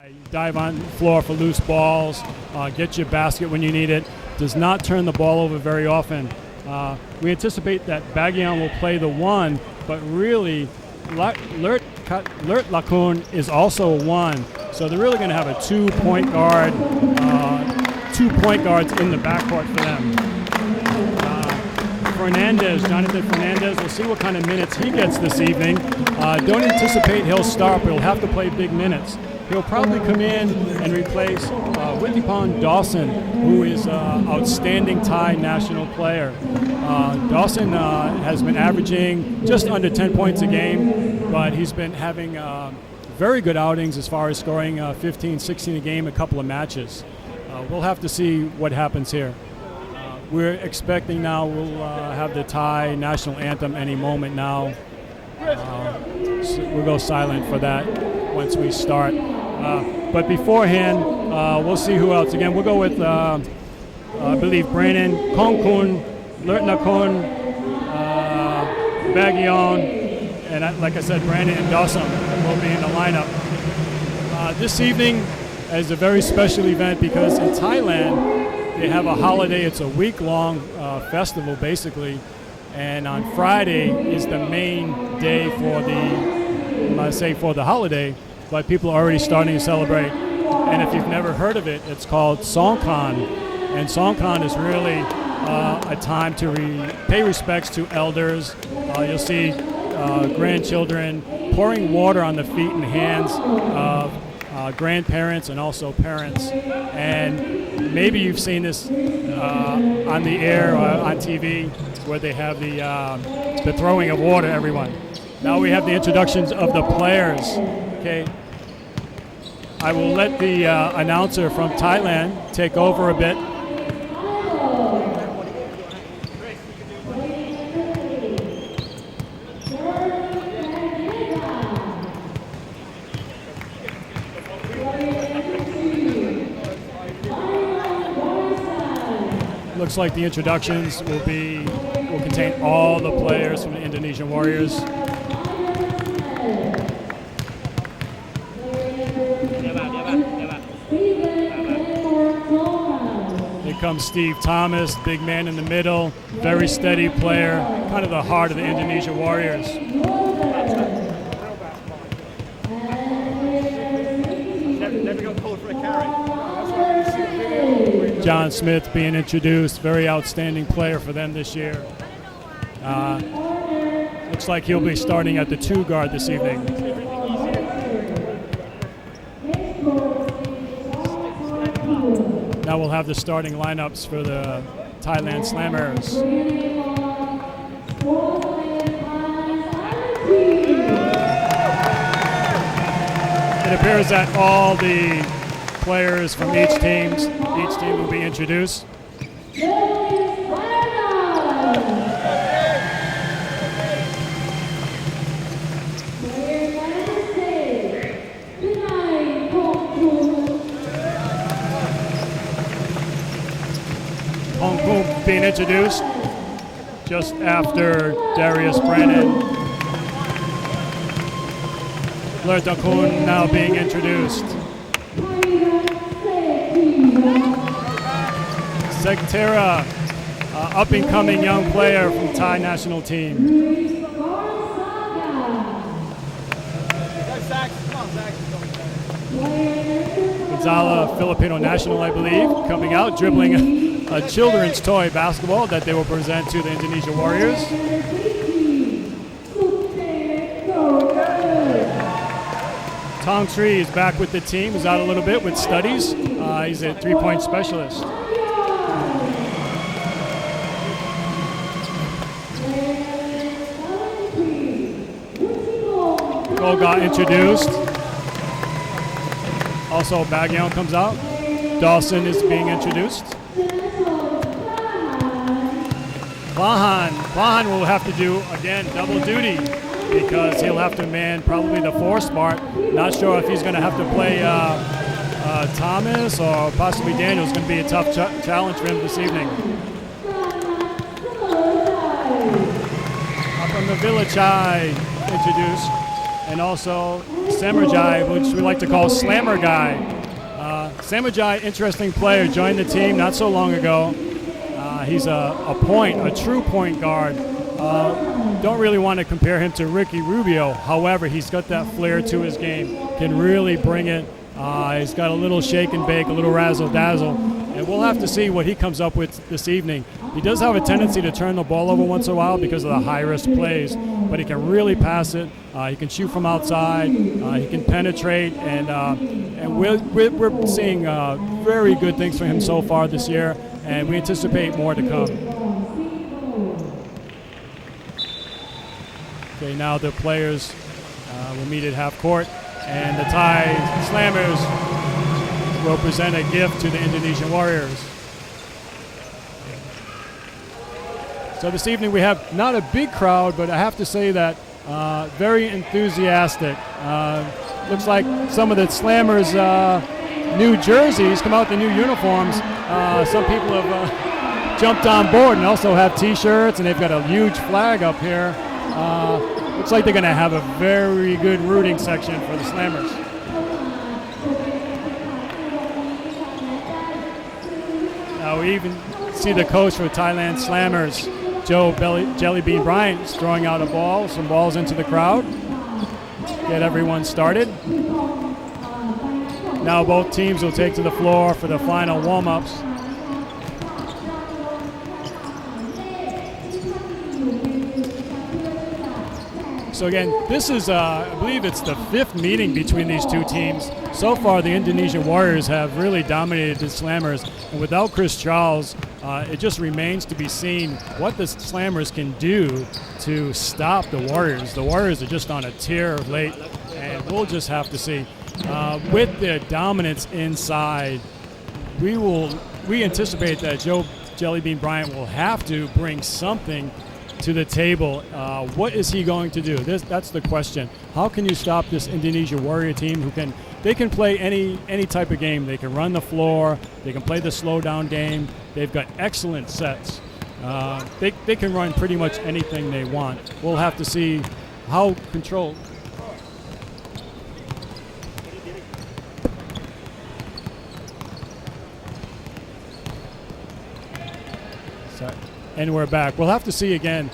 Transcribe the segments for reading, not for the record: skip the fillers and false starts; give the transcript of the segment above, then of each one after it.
You dive on the floor for loose balls, get your basket when you need it, does not turn the ball over very often. We anticipate that Baguian will play the one, but really Lert Lakun is also a one. So they're really going to have a two-point guard, 2 point guards in the backcourt for them. Jonathan Fernandez, we'll see what kind of minutes he gets this evening. Don't anticipate he'll start, but he'll have to play big minutes. He'll probably come in and replace Whitneypon Dawson, who is an outstanding Thai national player. Dawson has been averaging just under 10 points a game, but he's been having very good outings as far as scoring 15, 16 a game, a couple of matches. We'll have to see what happens here. We're expecting now we'll have the Thai national anthem any moment now. So we'll go silent for that once we start. But beforehand, we'll see who else. Again, we'll go with, I believe, Brandon, Kongkun, Lertnakun, Baguian, and like I said, Brandon and Dawson will be in the lineup. This evening is a very special event because in Thailand, they have a holiday. It's a week-long festival, basically. And on Friday is the main day for the holiday, but people are already starting to celebrate. And if you've never heard of it, it's called Songkran. And Songkran is really a time to pay respects to elders. You'll see grandchildren pouring water on the feet and hands of grandparents and also parents. And maybe you've seen this on the air or on TV where they have the throwing of water to everyone. Now we have the introductions of the players. Okay, I will let the announcer from Thailand take over a bit. Looks like the introductions will contain all the players from the Indonesian Warriors. Here comes Steve Thomas, big man in the middle, very steady player, kind of the heart of the Indonesia Warriors. John Smith being introduced, very outstanding player for them this year. Looks like he'll be starting at the 2 guard this evening. Now we'll have the starting lineups for the Thailand Slammers. It appears that all the players from each team will be introduced. Hongkong being introduced just after Darius Brennan. Lertakun now being introduced. Sektera, up-and-coming young player from Thai national team. Gonzala, Filipino national, I believe, coming out, dribbling a children's toy basketball that they will present to the Indonesia Warriors. Tong Tree is back with the team. He's out a little bit with studies. He's a 3-point specialist. Got introduced. Also, Baguian comes out. Dawson is being introduced. Vahan will have to do, again, double duty because he'll have to man probably the 4 spot. Not sure if he's going to have to play Thomas or possibly Daniel. It's going to be a tough challenge for him this evening. Up on the Village High introduced. and also Samarjai, which we like to call Slammer Guy. Samarjai, interesting player, joined the team not so long ago. He's a true point guard. Don't really want to compare him to Ricky Rubio. However, he's got that flair to his game, can really bring it. He's got a little shake and bake, a little razzle-dazzle, and we'll have to see what he comes up with this evening. He does have a tendency to turn the ball over once in a while because of the high-risk plays, but he can really pass it. He can shoot from outside. He can penetrate, and we're seeing very good things from him so far this year, and we anticipate more to come. Okay, now the players will meet at half court, and the Thai Slammers will present a gift to the Indonesian Warriors. So this evening we have not a big crowd, but I have to say that very enthusiastic. Looks like some of the Slammers' new jerseys come out, the new uniforms. Some people have jumped on board and also have T-shirts, and they've got a huge flag up here. Looks like they're going to have a very good rooting section for the Slammers. Now we even see the coach for Thailand Slammers, Joe Jellybean Bryant, is throwing out some balls into the crowd. Get everyone started. Now both teams will take to the floor for the final warm-ups. So again, this is, I believe it's the 5th meeting between these two teams. So far, the Indonesian Warriors have really dominated the Slammers, and without Chris Charles, it just remains to be seen what the Slammers can do to stop the Warriors. The Warriors are just on a tear of late, and we'll just have to see. With their dominance inside, we anticipate that Joe Jellybean Bryant will have to bring something to the table. What is he going to do? That's the question. How can you stop this Indonesia Warrior team they can play any type of game. They can run the floor, they can play the slow down game. They've got excellent sets. They can run pretty much anything they want. We'll have to see how controlled. And we're back. We'll have to see again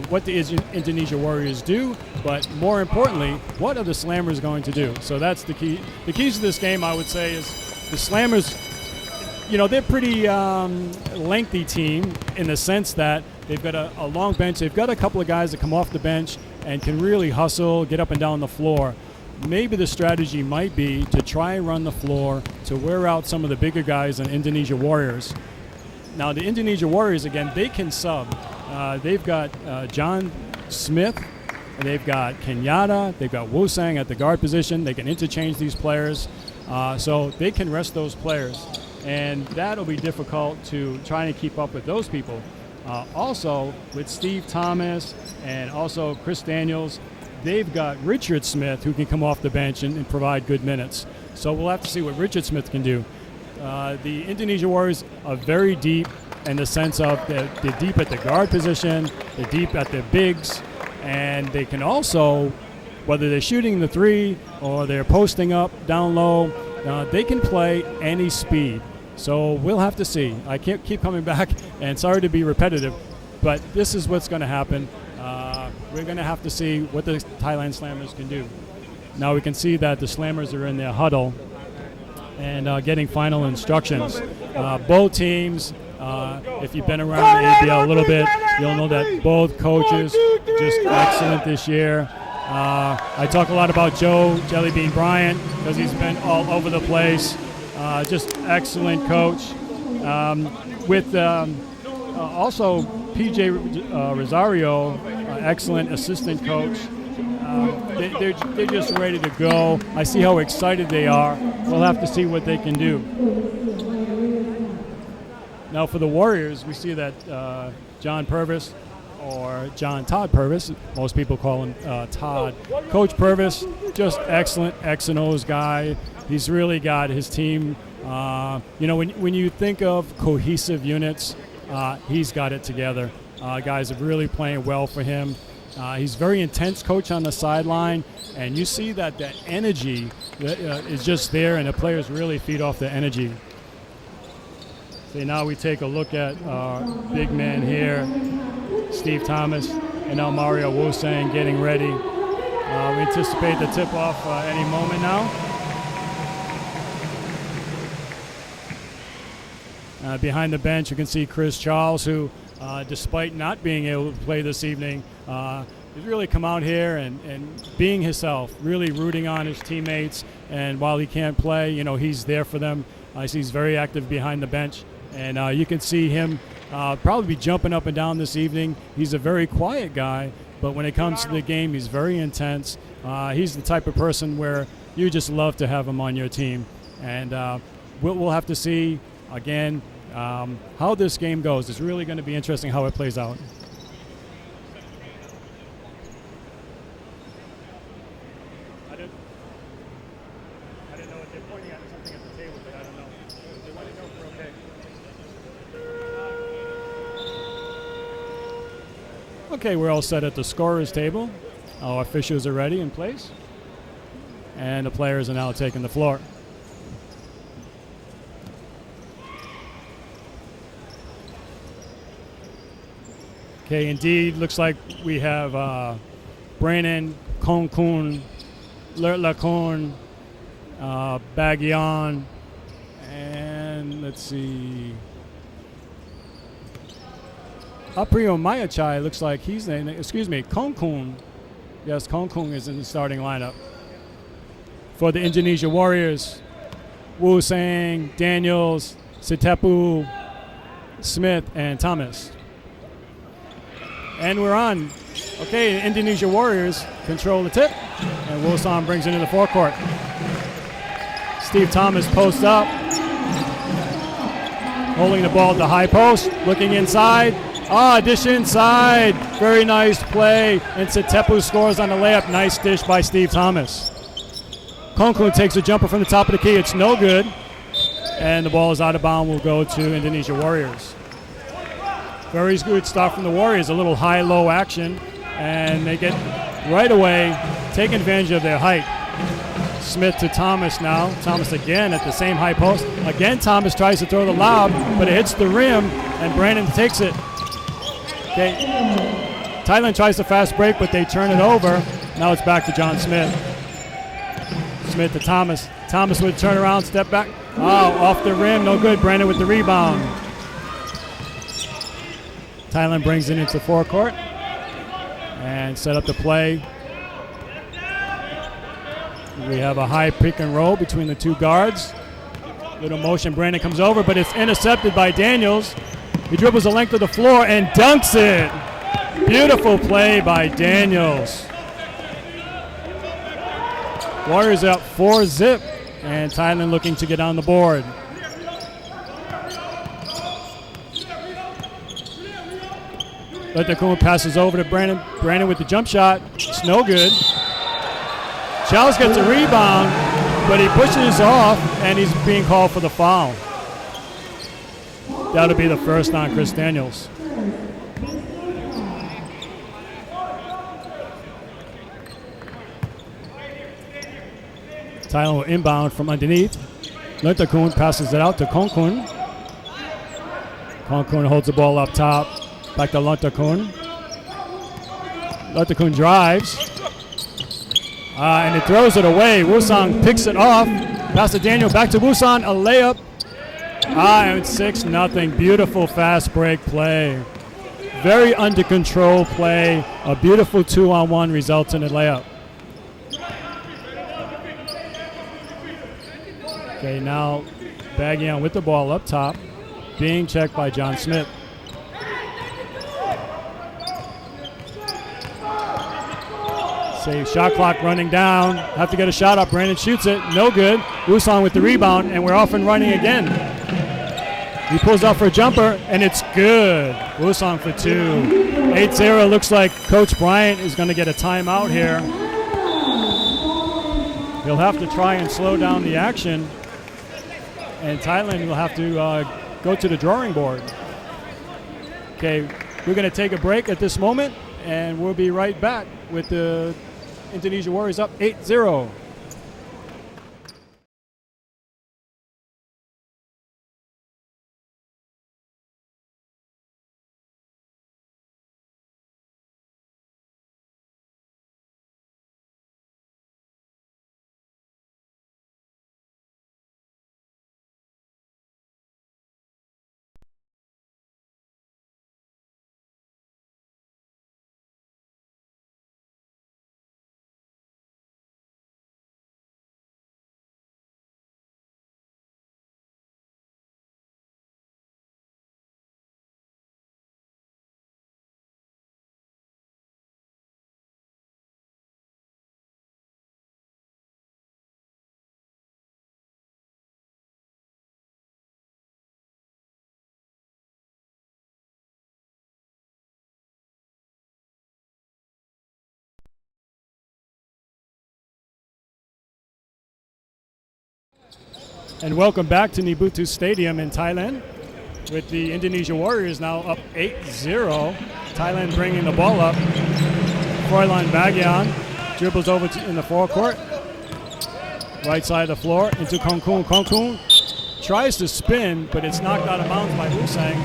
what the Indonesia Warriors do, but more importantly, what are the Slammers going to do? So that's the key. The keys to this game, I would say, is the Slammers, they're pretty lengthy team in the sense that they've got a long bench. They've got a couple of guys that come off the bench and can really hustle, get up and down the floor. Maybe the strategy might be to try and run the floor to wear out some of the bigger guys in Indonesia Warriors. Now, the Indonesia Warriors, again, they can sub. They've got John Smith, they've got Kenyatta, they've got Wosang at the guard position. They can interchange these players, so they can rest those players. And that'll be difficult to try and keep up with those people. Also, with Steve Thomas and also Chris Daniels, they've got Richard Smith who can come off the bench and provide good minutes. So we'll have to see what Richard Smith can do. The Indonesia Warriors are very deep in the sense of they're deep at the guard position, they're deep at the bigs, and they can also, whether they're shooting the three or they're posting up down low, they can play any speed. So we'll have to see. I can't keep coming back, and sorry to be repetitive, but this is what's going to happen. We're going to have to see what the Thailand Slammers can do. Now we can see that the Slammers are in their huddle and getting final instructions. Both teams, if you've been around the ABL a little bit, you'll know that both coaches just excellent this year. I talk a lot about Joe Jellybean Bryant because he's been all over the place. Just excellent coach. With also PJ Rosario, excellent assistant coach. They're just ready to go. I see how excited they are. We'll have to see what they can do. Now for the Warriors, we see that John Purvis, or John Todd Purvis, most people call him Todd. Coach Purvis, just excellent X and O's guy. He's really got his team. When you think of cohesive units, he's got it together. Guys are really playing well for him. He's very intense coach on the sideline, and you see that the energy is just there, and the players really feed off the energy. So now we take a look at our big man here, Steve Thomas, and now Mario Wosang getting ready. We anticipate the tip-off any moment now. Behind the bench, you can see Chris Charles, who, despite not being able to play this evening, he's really come out here and being himself, really rooting on his teammates. And while he can't play, you know, he's there for them. He's very active behind the bench. And you can see him probably be jumping up and down this evening. He's a very quiet guy, but when it comes to the game, he's very intense. He's the type of person where you just love to have him on your team. And we'll have to see, again, how this game goes. It's really going to be interesting how it plays out. I didn't know what they're pointing at, something at the table, but I don't know. They want to go for okay. Okay, we're all set at the scorer's table. Our officials are ready in place. And the players are now taking the floor. Okay, indeed, looks like we have Brandon, Konkun, Lertlakon, Bagyan, and let's see, Aprio Mayachai looks like he's in, Konkun. Yes, Konkun is in the starting lineup. For the Indonesia Warriors, Wosang, Daniels, Sitepu, Smith, and Thomas. And we're on. Okay, the Indonesia Warriors control the tip, and Wosang brings it into the forecourt. Steve Thomas posts up, holding the ball at the high post, looking inside. Dish inside. Very nice play, and Sitepu scores on the layup. Nice dish by Steve Thomas. Konkun takes a jumper from the top of the key. It's no good, and the ball is out of bounds. Will go to Indonesia Warriors. Very good start from the Warriors, a little high-low action, and they get right away, taking advantage of their height. Smith to Thomas now. Thomas again at the same high post. Again, Thomas tries to throw the lob, but it hits the rim, and Brandon takes it. Okay. Thailand tries the fast break, but they turn it over. Now it's back to John Smith. Smith to Thomas. Thomas would turn around, step back. Off the rim, no good. Brandon with the rebound. Thailand brings it into forecourt and set up the play. We have a high pick and roll between the two guards. Little motion, Brandon comes over, but it's intercepted by Daniels. He dribbles the length of the floor and dunks it. Beautiful play by Daniels. Warriors up 4-0, and Thailand looking to get on the board. Lertlakon passes over to Brandon. Brandon with the jump shot. It's no good. Charles gets a rebound, but he pushes off, and he's being called for the foul. That'll be the first on Chris Daniels. Thailand will inbound from underneath. Lertlakon passes it out to Konkun. Konkun holds the ball up top. Back to Lertlakon. Lertlakon drives. And he throws it away. Wosang picks it off. Pass to Daniel. Back to Wosang. A layup. And it's 6-0. Beautiful fast break play. Very under control play. A beautiful 2-on-1 results in a layup. Okay, now Bagyan with the ball up top. Being checked by John Smith. Save shot clock running down. Have to get a shot up. Brandon shoots it. No good. Wosang with the rebound, and we're off and running again. He pulls out for a jumper, and it's good. Wosang for 2. 8-0. Looks like Coach Bryant is going to get a timeout here. He'll have to try and slow down the action, and Thailand will have to go to the drawing board. Okay, we're going to take a break at this moment, and we'll be right back with the Indonesia Warriors up 8-0. And welcome back to Nibutu Stadium in Thailand with the Indonesia Warriors now up 8-0. Thailand bringing the ball up. Froylan Bagian dribbles over in the forecourt. Right side of the floor into Kongkun. Kongkun tries to spin, but it's knocked out of bounds by Wusang.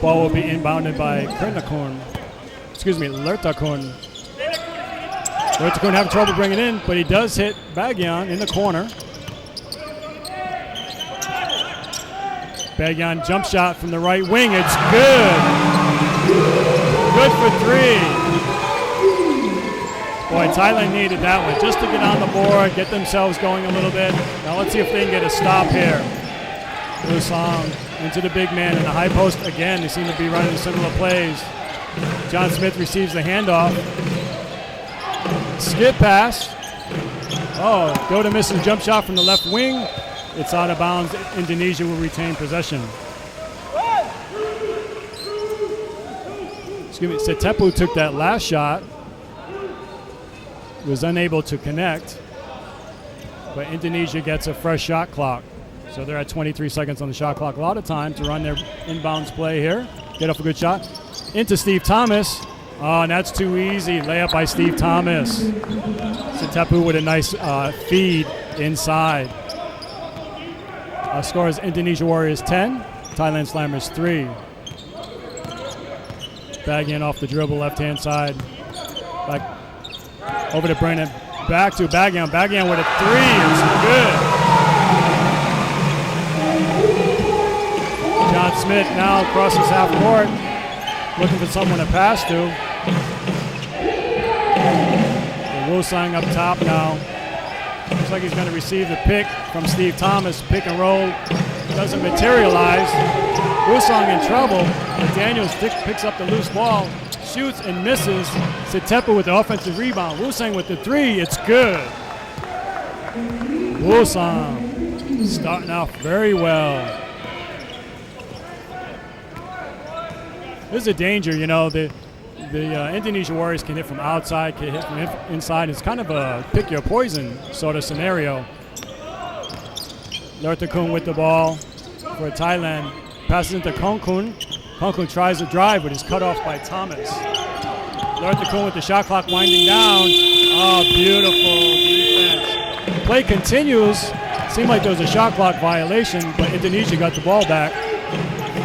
Ball will be inbounded by Lertakun. Lertakun having trouble bringing it in, but he does hit Bagian in the corner. Bagian jump shot from the right wing. It's good. Good for three. Boy, Thailand needed that one just to get on the board, get themselves going a little bit. Now let's see if they can get a stop here. Wusang into the big man in the high post again. They seem to be running similar plays. John Smith receives the handoff. Skip pass. Oh, go to misses jump shot from the left wing. It's out of bounds. Indonesia will retain possession. Setepu took that last shot. Was unable to connect. But Indonesia gets a fresh shot clock. So they're at 23 seconds on the shot clock. A lot of time to run their inbounds play here. Get off a good shot. Into Steve Thomas. Oh, and that's too easy. Layup by Steve Thomas. Setepu with a nice feed inside. Score is Indonesia Warriors 10, Thailand Slammers 3. Bagian off the dribble, left-hand side. Back over to Brennan. Back to Bagian. Bagian with a three. It's good. John Smith now crosses half court. Looking for someone to pass to. Wusang up top now. Looks like he's going to receive the pick from Steve Thomas. Pick and roll doesn't materialize. Wusang in trouble. But Daniels picks up the loose ball, shoots and misses. Setepu with the offensive rebound. Wusang with the three. It's good. Wusang starting off very well. This is a danger, you know. The Indonesia Warriors can hit from outside, can hit from inside. It's kind of a pick your poison sort of scenario. Lertakun with the ball for Thailand. Passes into Kongkun. Kongkun tries to drive, but is cut off by Thomas. Lertakun with the shot clock winding down. Oh, beautiful defense. Play continues. Seemed like there was a shot clock violation, but Indonesia got the ball back.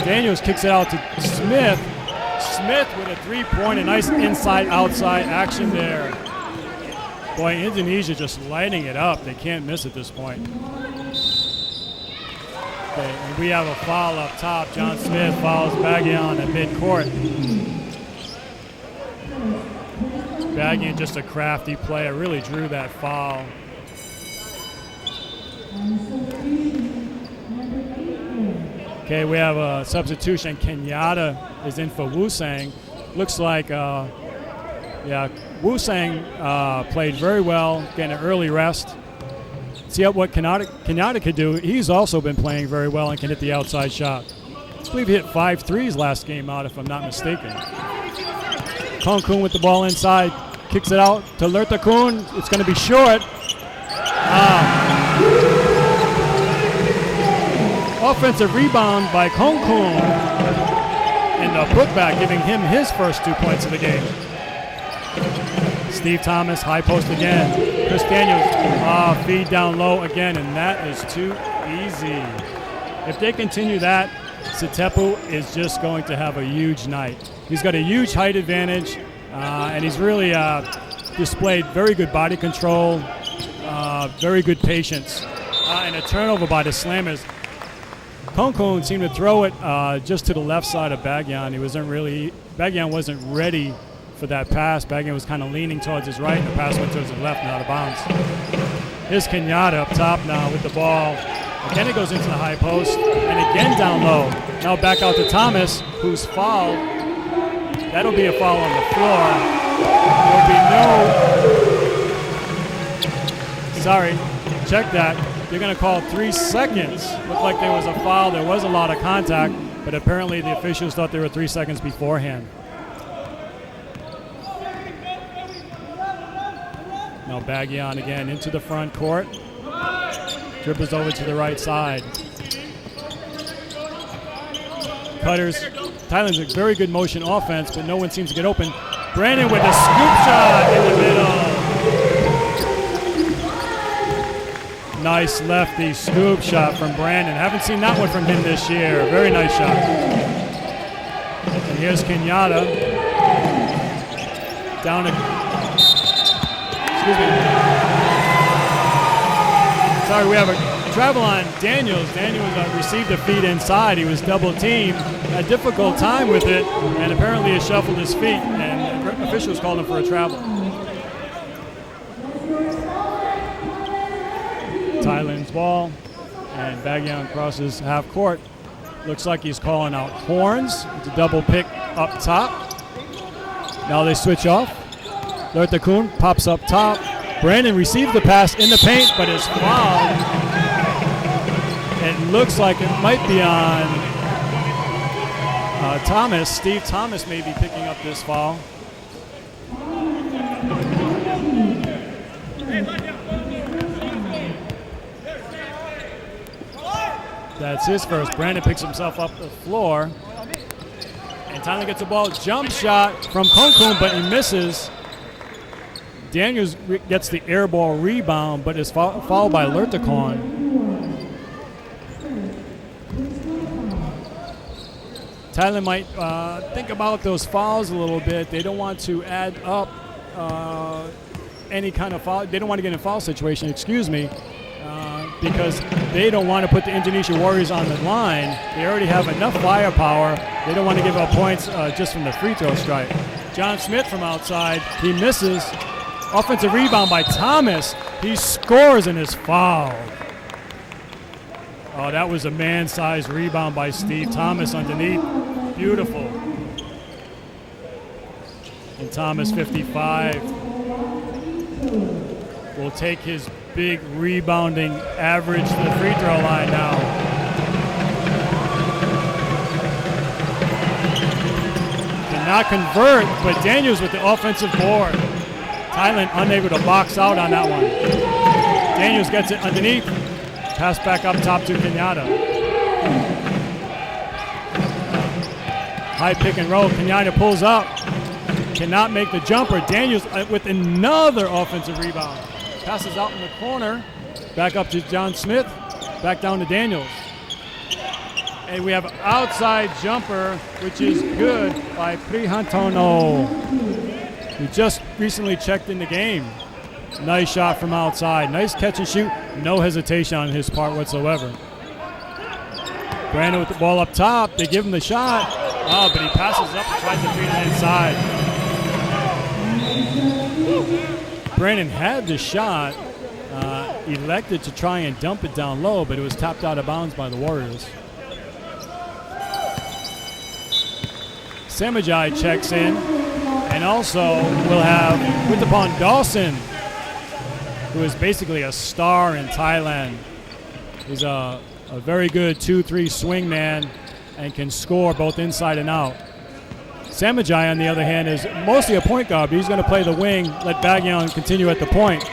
Daniels kicks it out to Smith. Smith with a three-point, a nice inside-outside action there. Boy, Indonesia just lighting it up. They can't miss at this point. Okay, and we have a foul up top. John Smith fouls Bagian at midcourt. Bagian just a crafty player. Really drew that foul. Okay, we have a substitution. Kenyatta is in for Wusang. Looks like, Wusang played very well, getting an early rest. See what Kenyatta could do. He's also been playing very well and can hit the outside shot. I believe he hit 5 threes last game out, if I'm not mistaken. Kongkun with the ball inside. Kicks it out to Lertakun. It's going to be short. Offensive rebound by Kongkun. and the putback, giving him his first 2 points of the game. Steve Thomas, high post again. Chris Daniels, feed down low again, and that is too easy. If they continue that, Sitepu is just going to have a huge night. He's got a huge height advantage, and he's really displayed very good body control, very good patience, and a turnover by the Slammers. Konkon seemed to throw it just to the left side of Bagyan. Bagyan wasn't ready for that pass. Bagyan was kind of leaning towards his right, and the pass went towards his left and out of bounds. Here's Kenyatta up top now with the ball. Again, it goes into the high post, and again down low. Now back out to Thomas, who's fouled. That'll be a foul on the floor. There'll be no... Sorry, check that. They're going to call 3 seconds. Looked like there was a foul. There was a lot of contact, but apparently the officials thought there were 3 seconds beforehand. Now Bagyan again into the front court. Dribbles over to the right side. Cutters. Thailand's a very good motion offense, but no one seems to get open. Brandon with a scoop shot in the middle. Nice lefty scoop shot from Brandon. Haven't seen that one from him this year. Very nice shot. And here's Kenyatta. Down to... Excuse me. Sorry, we have a travel on Daniels. Daniels received a feed inside. He was double teamed. Had a difficult time with it, and apparently he shuffled his feet, and officials called him for a travel. Thailand's ball, and Bagyan crosses half court. Looks like he's calling out horns. It's a double pick up top. Now they switch off. Lertakun pops up top. Brandon receives the pass in the paint, but is fouled. It looks like it might be on Thomas. Steve Thomas may be picking up this foul. That's his first. Brandon picks himself up the floor. And Thailand gets the ball. Jump shot from Konkun, but he misses. Daniels gets the air ball rebound, but is fouled by Lertakon. Thailand might think about those fouls a little bit. They don't want to add up any kind of foul. They don't want to get in a foul situation, because they don't want to put the Indonesia Warriors on the line. They already have enough firepower. They don't want to give up points just from the free throw strike. John Smith from outside. He misses. Offensive rebound by Thomas. He scores and is fouled. Oh, that was a man-sized rebound by Steve Thomas underneath. Beautiful. And Thomas, 55, will take his big rebounding average to the free throw line now. Did not convert, but Daniels with the offensive board. Thailand unable to box out on that one. Daniels gets it underneath. Pass back up top to Kenyatta. High pick and roll. Kenyatta pulls up. Cannot make the jumper. Daniels with another offensive rebound. Passes out in the corner. Back up to John Smith. Back down to Daniels. And we have an outside jumper, which is good by Prihantono. He just recently checked in the game. Nice shot from outside. Nice catch and shoot. No hesitation on his part whatsoever. Brandon with the ball up top. They give him the shot. Oh, but he passes up and tries to feed it inside. Brandon had the shot. Elected to try and dump it down low, but it was tapped out of bounds by the Warriors. Samajai checks in. And also, we'll have Witapon Dawson, who is basically a star in Thailand. He's a very good 2-3 swing man and can score both inside and out. Samajai, on the other hand, is mostly a point guard, but he's going to play the wing, let Bagyan continue at the point.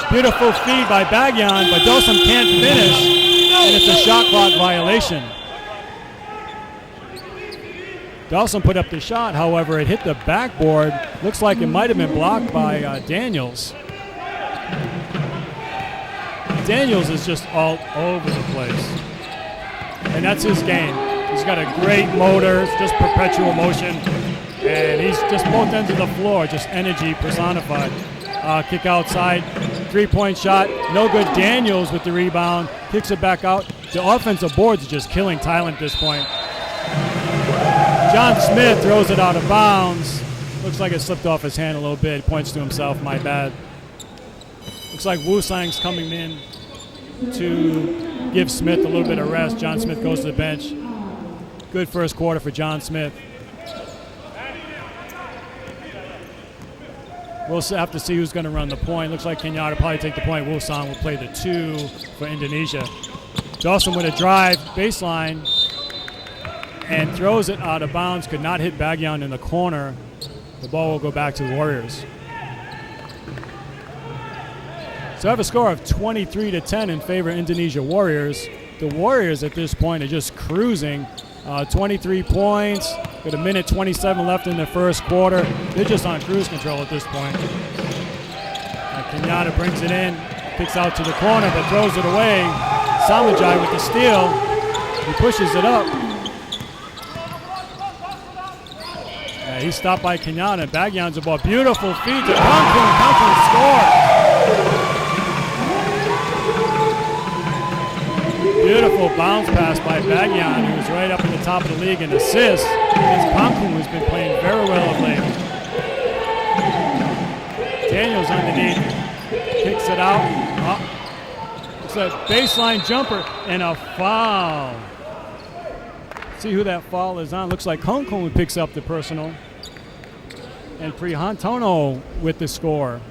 Beautiful feed by Bagyan, but Dawson can't finish, and it's a shot clock violation. Dawson put up the shot, however, it hit the backboard. Looks like it might have been blocked by Daniels. Daniels is just all over the place. And that's his game. He's got a great motor, it's just perpetual motion. And he's just both ends of the floor, just energy personified. Kick outside, three-point shot, no good. Daniels with the rebound, kicks it back out. The offensive boards are just killing Thailand at this point. John Smith throws it out of bounds. Looks like it slipped off his hand a little bit. Points to himself, my bad. Looks like Wu Sang's coming in to give Smith a little bit of rest. John Smith goes to the bench. Good first quarter for John Smith. We'll have to see who's going to run the point. Looks like Kenyatta will probably take the point. Wu Sang will play the 2 for Indonesia. Dawson with a drive, baseline, and throws it out of bounds. Could not hit Bagyan in the corner. The ball will go back to the Warriors. So I have a score of 23-10 in favor of Indonesia Warriors. The Warriors at this point are just cruising. 23 points with 1:27 left in the first quarter. They're just on cruise control at this point. Kenyatta brings it in, kicks out to the corner, but throws it away. Samajai with the steal. He pushes it up. He's stopped by Kenyatta. Bagyan's the ball. Beautiful feed to Cancun. Cancun scores. Beautiful bounce pass by Bagyan, who's right up in the top of the league in assists. Cancun has been playing very well of late. Daniels underneath, kicks it out. It's a baseline jumper and a foul. See who that foul is on. Looks like Cancun picks up the personal. And Prihantono with the score.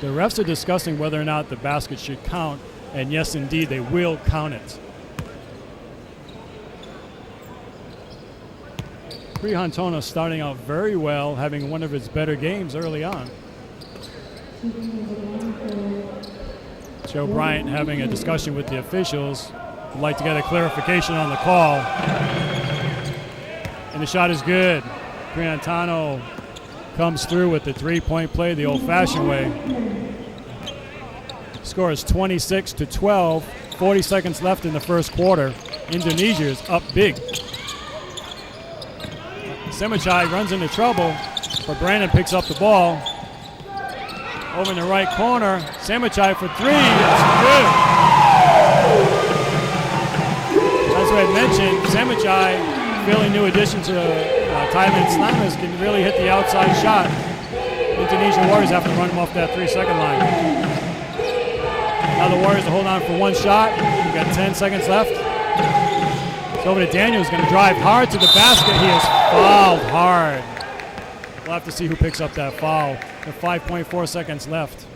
The refs are discussing whether or not the basket should count, and yes, indeed, they will count it. Prihantono starting out very well, having one of his better games early on. Joe Bryant having a discussion with the officials. Would like to get a clarification on the call. And the shot is good. Prihantono comes through with the three-point play the old-fashioned way. Score is 26-12. 40 seconds left in the first quarter. Indonesia is up big. Semachai runs into trouble, but Brandon picks up the ball. Over in the right corner, Semachai for 3. It's good. As I had mentioned, Semachai, fairly new addition to Thailand Slammers, can really hit the outside shot. Indonesian Warriors have to run him off that 3-second line. Now the Warriors will hold on for one shot. We've got 10 seconds left. It's over to Daniel, who's going to drive hard to the basket. He is fouled hard. We'll have to see who picks up that foul. With 5.4 seconds left.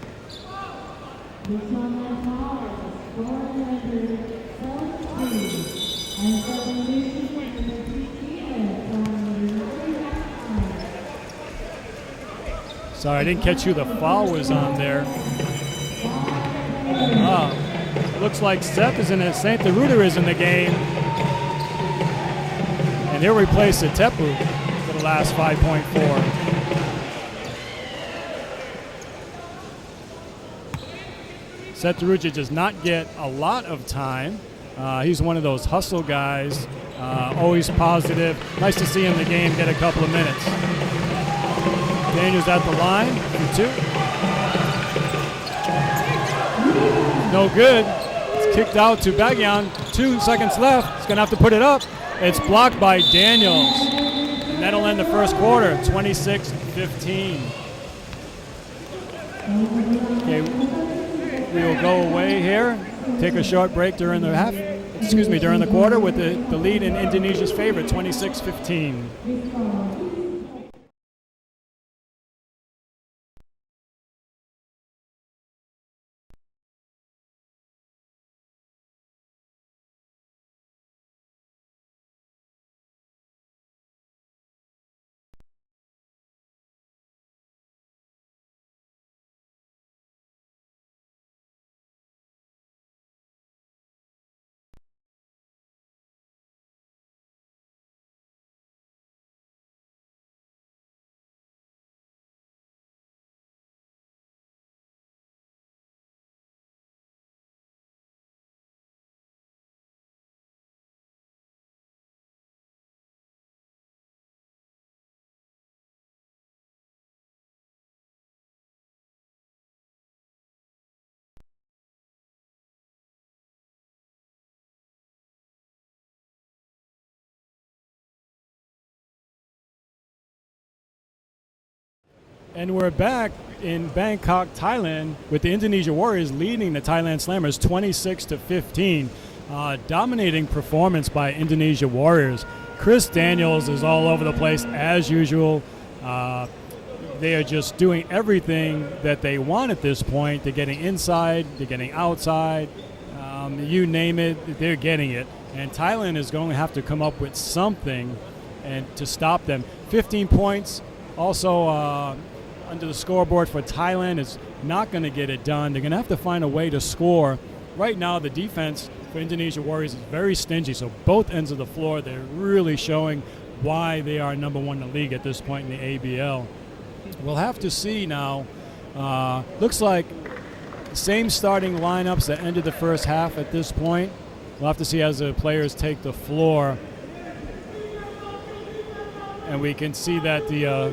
Sorry, I didn't catch who the foul was on there. Looks like Seth is in it. St. Deruta is in the game. And he'll replace Tepu for the last 5.4. Seth Deruta does not get a lot of time. He's one of those hustle guys, always positive. Nice to see him in the game get a couple of minutes. Daniels at the line for 2. No good. It's kicked out to Bagyan. 2 seconds left. He's going to have to put it up. It's blocked by Daniels. And that'll end the first quarter, 26-15. Okay, we will go away here, take a short break during the during the quarter with the lead in Indonesia's favor, 26-15. And we're back in Bangkok, Thailand, with the Indonesia Warriors leading the Thailand Slammers 26-15. Dominating performance by Indonesia Warriors. Chris Daniels is all over the place as usual. They are just doing everything that they want at this point. They're getting inside, they're getting outside. You name it, they're getting it. And Thailand is going to have to come up with something and to stop them. 15 points also under the scoreboard for Thailand is not going to get it done. They're going to have to find a way to score. Right now, the defense for Indonesia Warriors is very stingy, so both ends of the floor, they're really showing why they are number one in the league at this point in the ABL. We'll have to see now. Looks like same starting lineups that ended the first half at this point. We'll have to see as the players take the floor. And we can see that the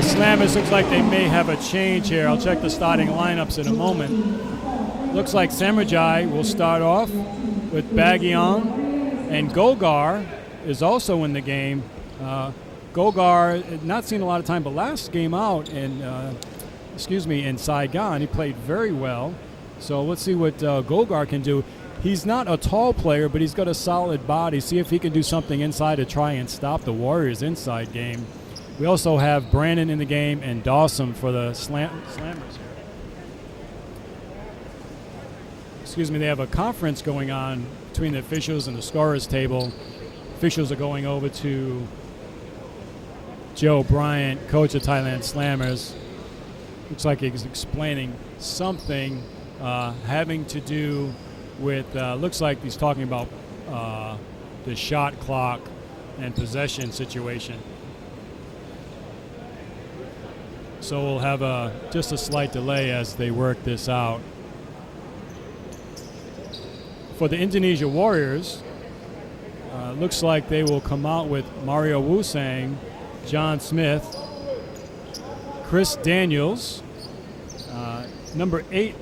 Slammers looks like they may have a change here. I'll check the starting lineups in a moment. Looks like Samarjai will start off with Bagion, and Gogar is also in the game. Gogar, not seen a lot of time, but last game out in Saigon, he played very well. So let's see what Gogar can do. He's not a tall player, but he's got a solid body. See if he can do something inside to try and stop the Warriors' inside game. We also have Brandon in the game and Dawson for the Slammers here. They have a conference going on between the officials and the scorers table. Officials are going over to Joe Bryant, coach of Thailand Slammers. Looks like he's explaining something having to do with, looks like he's talking about the shot clock and possession situation. So we'll have just a slight delay as they work this out. For the Indonesia Warriors, looks like they will come out with Mario Wusang, John Smith, Chris Daniels, number 8,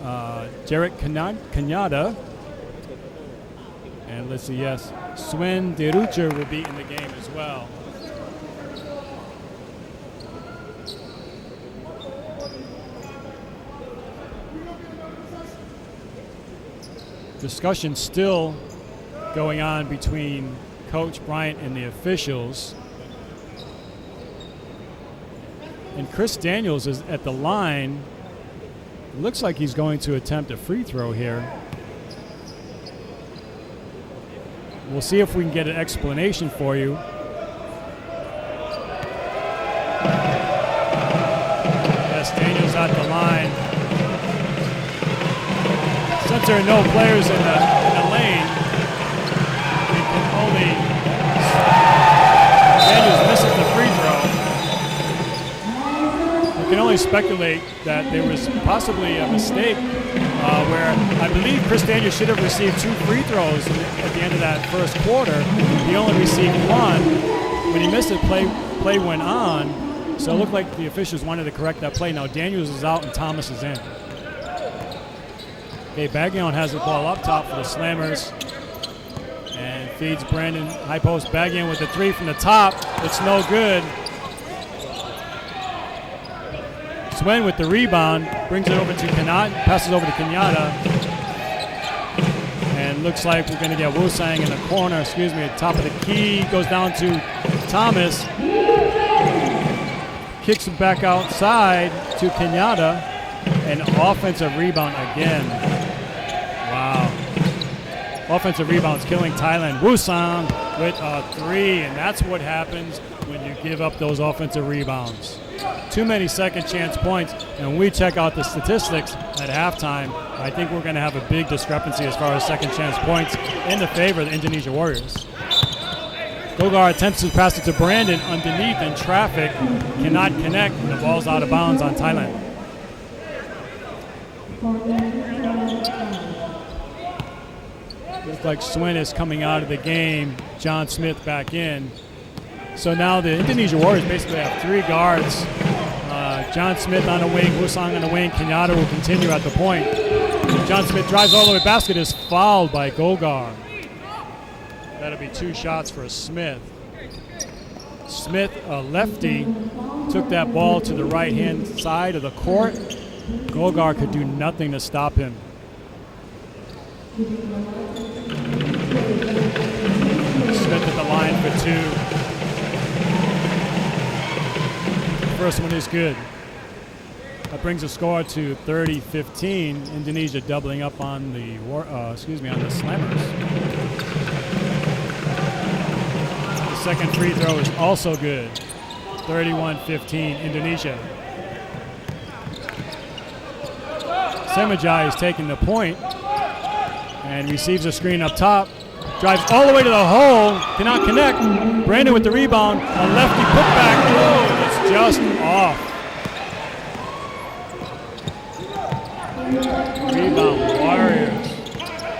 Jarek Kanyada, and let's see, yes, Swen Derucher will be in the game as well. Discussion still going on between Coach Bryant and the officials. And Chris Daniels is at the line. It looks like he's going to attempt a free throw here. We'll see if we can get an explanation for you. Yes, Daniels at the line. Since there are no players in the lane, we can only, Daniels misses the free throw. We can only speculate that there was possibly a mistake where I believe Chris Daniels should have received 2 free throws at the end of that first quarter. He only received 1. When he missed it, play went on. So it looked like the officials wanted to correct that play. Now Daniels is out and Thomas is in. Okay, Bagion has the ball up top for the Slammers and feeds Brandon. High post, Bagion with the 3 from the top. It's no good. Swen with the rebound, brings it over to Kanat, passes over to Kanyada. And looks like we're going to get Wusang in the corner, at the top of the key. Goes down to Thomas. Kicks it back outside to Kanyada. And offensive rebound again. Wow. Offensive rebounds killing Thailand. Wusang with a 3, and that's what happens when you give up those offensive rebounds. Too many second chance points, and when we check out the statistics at halftime, I think we're going to have a big discrepancy as far as second chance points in the favor of the Indonesia Warriors. Gogar attempts to pass it to Brandon underneath in traffic, cannot connect, and the ball's out of bounds on Thailand. Looks like Swin is coming out of the game. John Smith back in. So now the Indonesia Warriors basically have 3 guards. John Smith on the wing, Wusang on the wing. Kenyatta will continue at the point. John Smith drives all the way. Basket is fouled by Gogar. That'll be 2 shots for Smith. Smith, a lefty, took that ball to the right-hand side of the court. Gogar could do nothing to stop him. Smith at the line for 2. First one is good. That brings the score to 30-15. Indonesia doubling up on the on the Slammers. The second free throw is also good. 31-15 Indonesia. Semajai is taking the point and receives a screen up top. Drives all the way to the hole, cannot connect. Brandon with the rebound, a lefty putback. Oh, it's just off. Rebound Warriors.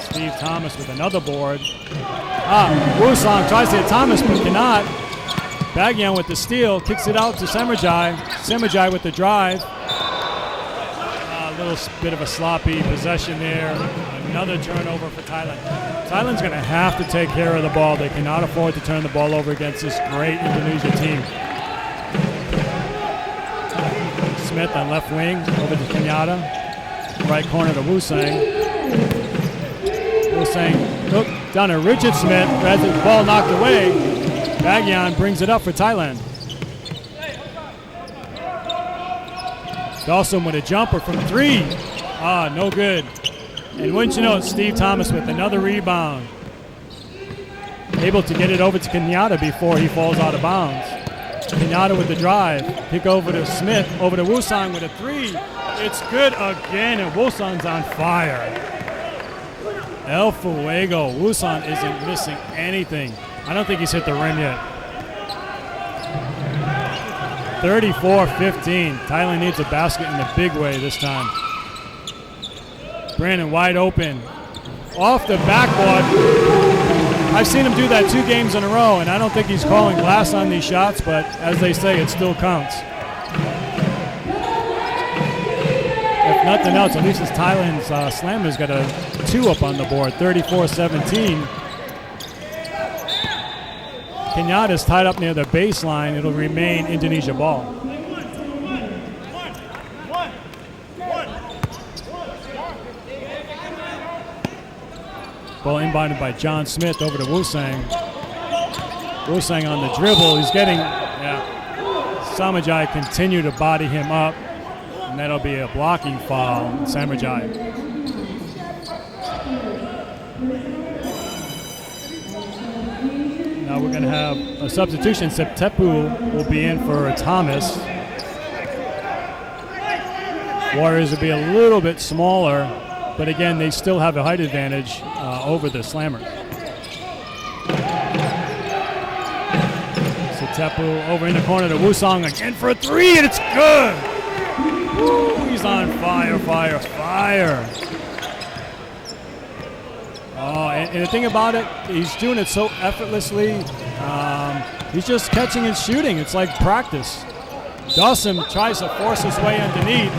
Steve Thomas with another board. Wusong tries to hit Thomas but cannot. Bagyan with the steal, kicks it out to Semajai. Semajai with the drive. A little bit of a sloppy possession there. Another turnover for Thailand. Thailand's going to have to take care of the ball. They cannot afford to turn the ball over against this great Indonesia team. Smith on left wing, over to Kenyatta. Right corner to Wusang. Wusang down to Richard Smith, has the ball knocked away. Bagyan brings it up for Thailand. Dawson with a jumper from 3. No good. And wouldn't you know it, Steve Thomas with another rebound. Able to get it over to Kenyatta before he falls out of bounds. Kenyatta with the drive. Kick over to Smith, over to Wusang with a 3. It's good again, and Wusang's on fire. El Fuego. Wusang isn't missing anything. I don't think he's hit the rim yet. 34-15. Thailand needs a basket in a big way this time. Brandon wide open. Off the backboard. I've seen him do that 2 games in a row, and I don't think he's calling glass on these shots, but as they say, it still counts. If nothing else, at least it's Thailand's Slammers got a 2 up on the board, 34-17. Kenyatta's tied up near the baseline. It'll remain Indonesia ball. Ball inbounded by John Smith over to Wusang. Wusang on the dribble. He's getting, Samajai continue to body him up, and that'll be a blocking foul. Samajai. Now we're going to have a substitution. Septepu will be in for Thomas. Warriors will be a little bit smaller, but again, they still have a height advantage over the Slammers. Septepu over in the corner to Wusong again for a 3, and it's good. Woo, he's on fire. Oh, and the thing about it, he's doing it so effortlessly. He's just catching and shooting. It's like practice. Dawson tries to force his way underneath.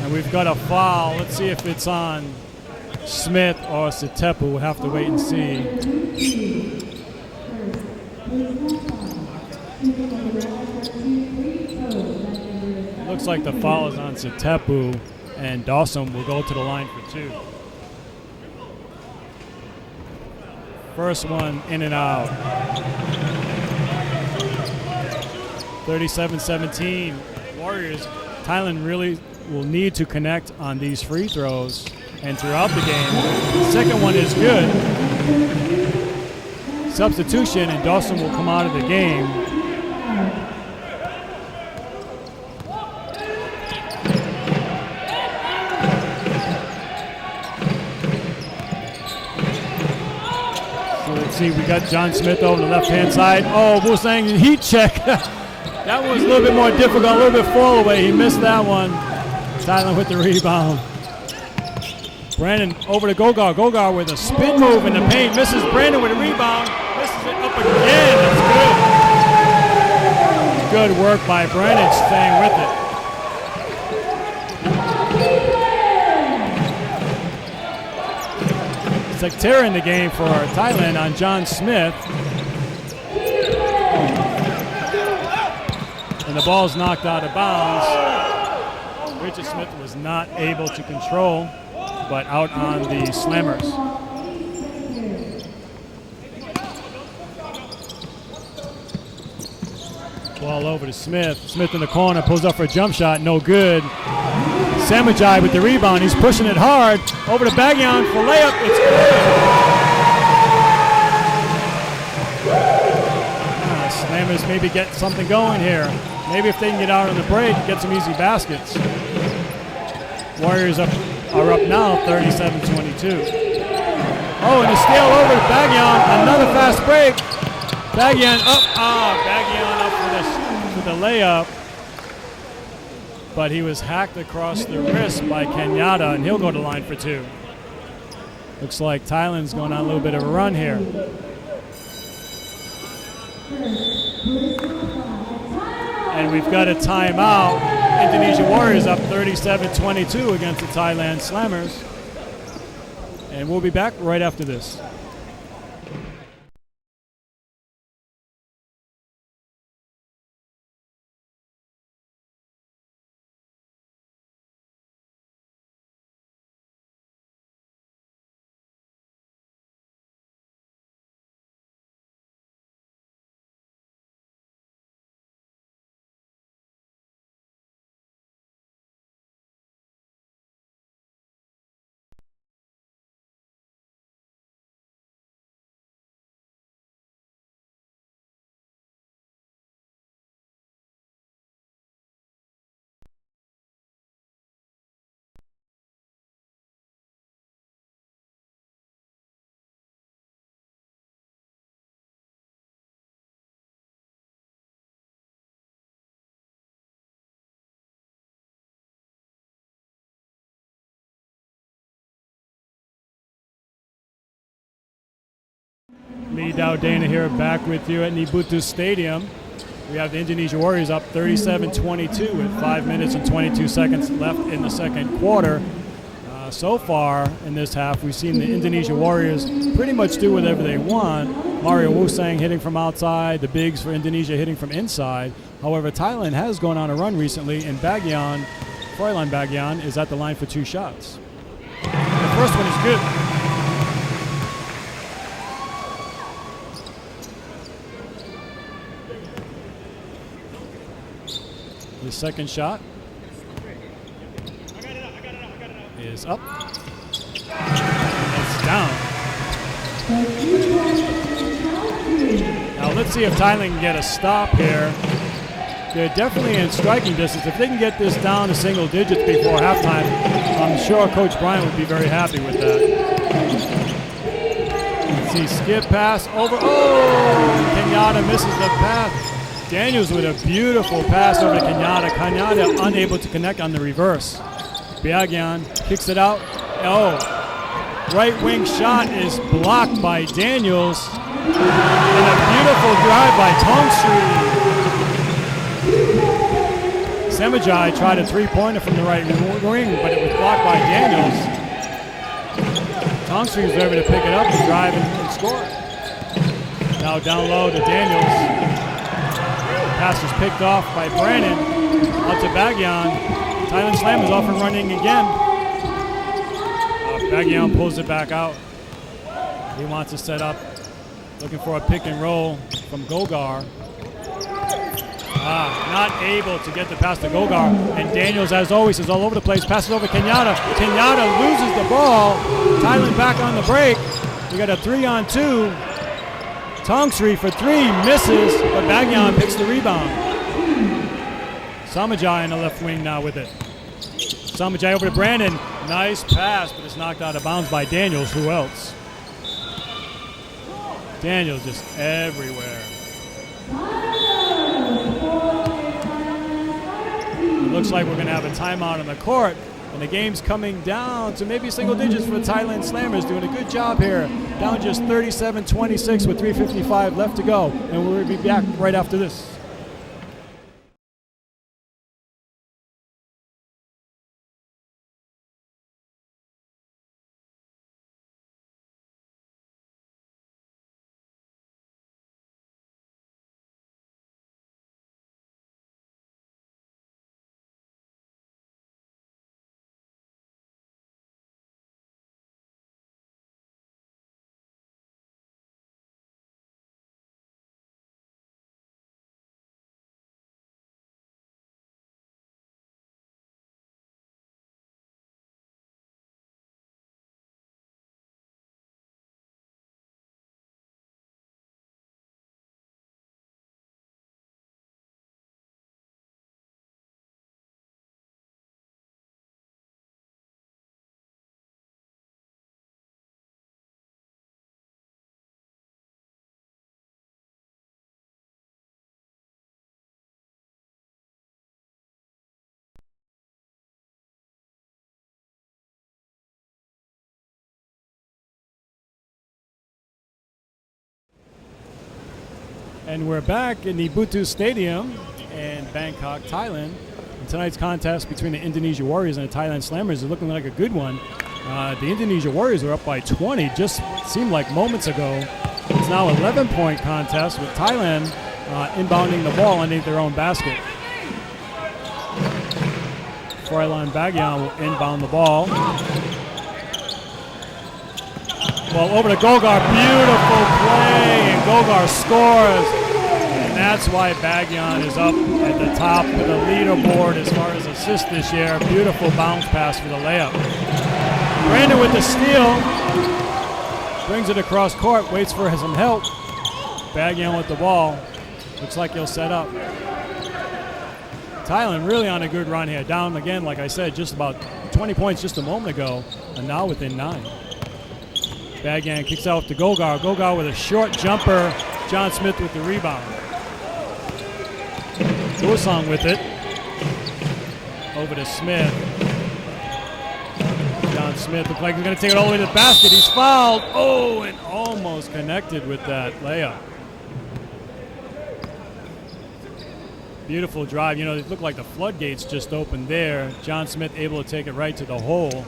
And we've got a foul. Let's see if it's on Smith or Septepu. We'll have to wait and see. Looks like the foul is on Septepu, and Dawson will go to the line for 2. First one in and out. 37-17. Warriors, Thailand really will need to connect on these free throws and throughout the game. The second one is good. Substitution, and Dawson will come out of the game. See, we got John Smith over the left-hand side. Oh, Wusang heat check. That was a little bit more difficult, a little bit fall away. He missed that one. Thailand with the rebound. Brandon over to Gogar. Gogar with a spin move in the paint. Misses Brandon with a rebound. Misses it up again. That's good. Good work by Brandon staying with it. It's like tearing the game for Thailand on John Smith. and the ball's knocked out of bounds. Richard Smith was not able to control, but out on the Slammers. Ball over to Smith. Smith in the corner, pulls up for a jump shot, no good. Samajai with the rebound, he's pushing it hard. Over to Bagyan for layup, it's good. Slammers maybe get something going here. Maybe if they can get out on the break, get some easy baskets. Warriors are up now, 37-22. Oh, and a steal over to Bagyan, another fast break. Bagyan up, Bagyan up for the layup. But he was hacked across the wrist by Kenyatta, and he'll go to line for two. Looks like Thailand's going on a little bit of a run here. And we've got a timeout. Indonesia Warriors up 37-22 against the Thailand Slammers. And we'll be back right after this. Lee Dowdana here, back with you at Nibutu Stadium. We have the Indonesia Warriors up 37-22 with 5 minutes and 22 seconds left in the second quarter. So far in this half, we've seen the Indonesia Warriors pretty much do whatever they want. Mario Wusang hitting from outside, the bigs for Indonesia hitting from inside. However, Thailand has gone on a run recently, and Bagyan, Froylan Bagyan, is at the line for two shots. The first one is good. The second shot is up. It's down. Now let's see if Thailand can get a stop here. They're definitely in striking distance. If they can get this down to single digits before halftime, I'm sure Coach Bryant would be very happy with that. Let's see, skip pass over. Oh, Kenyatta misses the pass. Daniels with a beautiful pass over to Kenyatta. Kenyatta unable to connect on the reverse. Bagyan kicks it out. Oh, right wing shot is blocked by Daniels. And a beautiful drive by Tongstri. Semajai tried a three-pointer from the right wing, but it was blocked by Daniels. Tongstri was able to pick it up and drive and score. Now down low to Daniels. Pass is picked off by Brannon. Out to Bagyan. Thailand Slam is off and running again. Bagyan pulls it back out. He wants to set up. Looking for a pick and roll from Gogar. Not able to get the pass to Gogar. And Daniels, as always, is all over the place. Passes over Kenyatta. Kenyatta loses the ball. Thailand back on the break. We got a 3-on-2. Tongstri for three, misses, but Bagyan picks the rebound. Samajai on the left wing now with it. Samajai over to Brandon. Nice pass, but it's knocked out of bounds by Daniels. Who else? Daniels just everywhere. It looks like we're going to have a timeout on the court. And the game's coming down to maybe single digits for the Thailand Slammers, doing a good job here. Down just 37-26 with 3:55 left to go. And we'll be back right after this. And we're back in the Butu Stadium in Bangkok, Thailand. And tonight's contest between the Indonesia Warriors and the Thailand Slammers is looking like a good one. The Indonesia Warriors are up by 20, just seemed like moments ago. It's now an 11-point contest with Thailand inbounding the ball underneath their own basket. Froilan Bagyan will inbound the ball. Well, over to Gogar, beautiful play, and Gogar scores. And that's why Bagyan is up at the top of the leaderboard as far as assists this year. Beautiful bounce pass for the layup. Brandon with the steal. Brings it across court, waits for some help. Bagyan with the ball. Looks like he'll set up. Thailand really on a good run here. Down again, like I said, just about 20 points just a moment ago, and now within 9. Bagyan kicks out to Gogar. Gogar with a short jumper. John Smith with the rebound. Dosong with it. Over to Smith. John Smith looks like he's going to take it all the way to the basket. He's fouled. Oh, and almost connected with that layup. Beautiful drive. You know, it looked like the floodgates just opened there. John Smith able to take it right to the hole.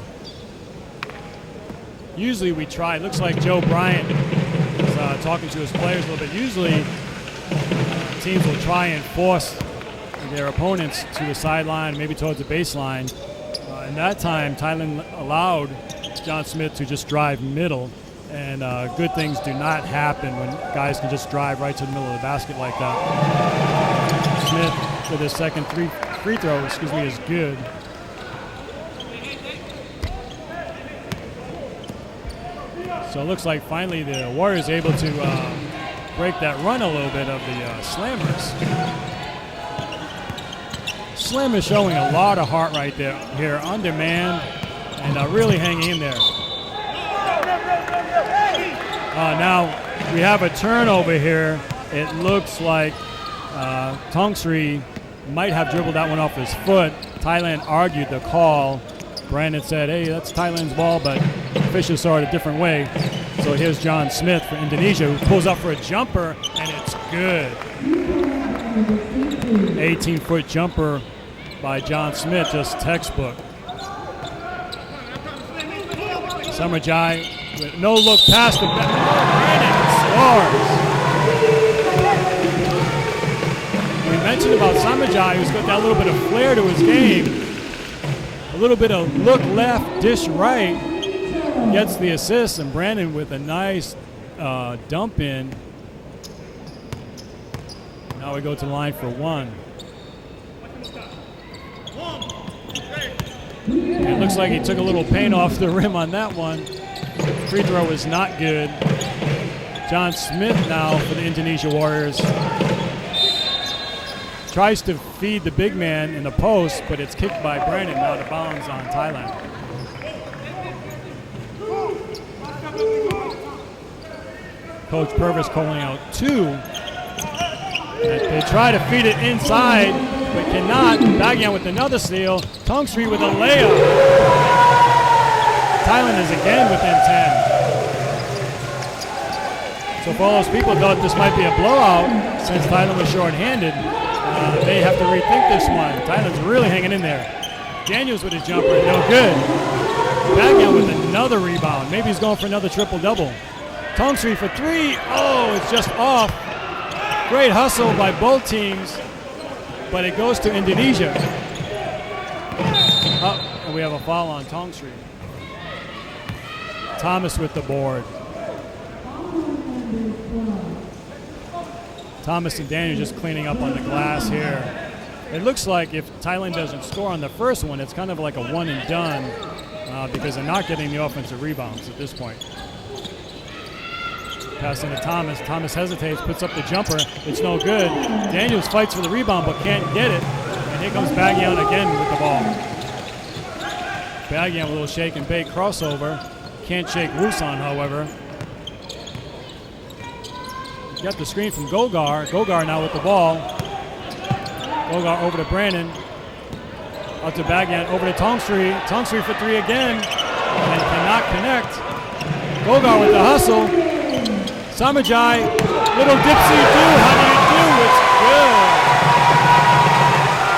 Usually we try. It looks like Joe Bryant is talking to his players a little bit. Usually teams will try and force their opponents to the sideline, maybe towards the baseline. And that time, Thailand allowed John Smith to just drive middle. And good things do not happen when guys can just drive right to the middle of the basket like that. Smith with his second free throw, is good. So it looks like finally the Warriors able to break that run a little bit of the Slammers. Slim is showing a lot of heart right there here, undermanned, and really hanging in there. Now we have a turnover here. It looks like Tongsri might have dribbled that one off his foot. Thailand argued the call. Brandon said, hey, that's Thailand's ball, but officials saw it a different way. So here's John Smith for Indonesia, who pulls up for a jumper, and it's good. 18-foot jumper by John Smith, just textbook. Summerjai with no look past the back. Brandon scores. We mentioned about Summerjai, who's got that little bit of flair to his game. A little bit of look left, dish right, gets the assist, and Brandon with a nice dump in. Now we go to the line for one. It looks like he took a little paint off the rim on that one. Free throw is not good. John Smith now for the Indonesia Warriors. Tries to feed the big man in the post, but it's kicked by Brandon, now to bounds on Thailand. Coach Purvis calling out 2. They try to feed it inside, but cannot. Bagyan with another steal. Tongsri with a layup. Thailand is again within 10. So for all those people who thought this might be a blowout, since Thailand was short-handed, they have to rethink this one. Thailand's really hanging in there. Daniels with his jumper, no good. Bagyan with another rebound. Maybe he's going for another triple-double. Tongsri for 3. Oh, it's just off. Great hustle by both teams, but it goes to Indonesia. And we have a foul on Tongsri. Thomas with the board. Thomas and Daniel just cleaning up on the glass here. It looks like if Thailand doesn't score on the first one, it's kind of like a one and done because they're not getting the offensive rebounds at this point. Passing to Thomas. Thomas hesitates, puts up the jumper. It's no good. Daniels fights for the rebound but can't get it. And here comes Bagyan again with the ball. Bagyan with a little shake and bake crossover. Can't shake Wusan, however. Got the screen from Gogar. Gogar now with the ball. Gogar over to Brandon. Out to Bagyan. Over to Tongsri. Tongsri for 3 again. And cannot connect. Gogar with the hustle. Samajai, little dipsy-do, how do you do? It's good.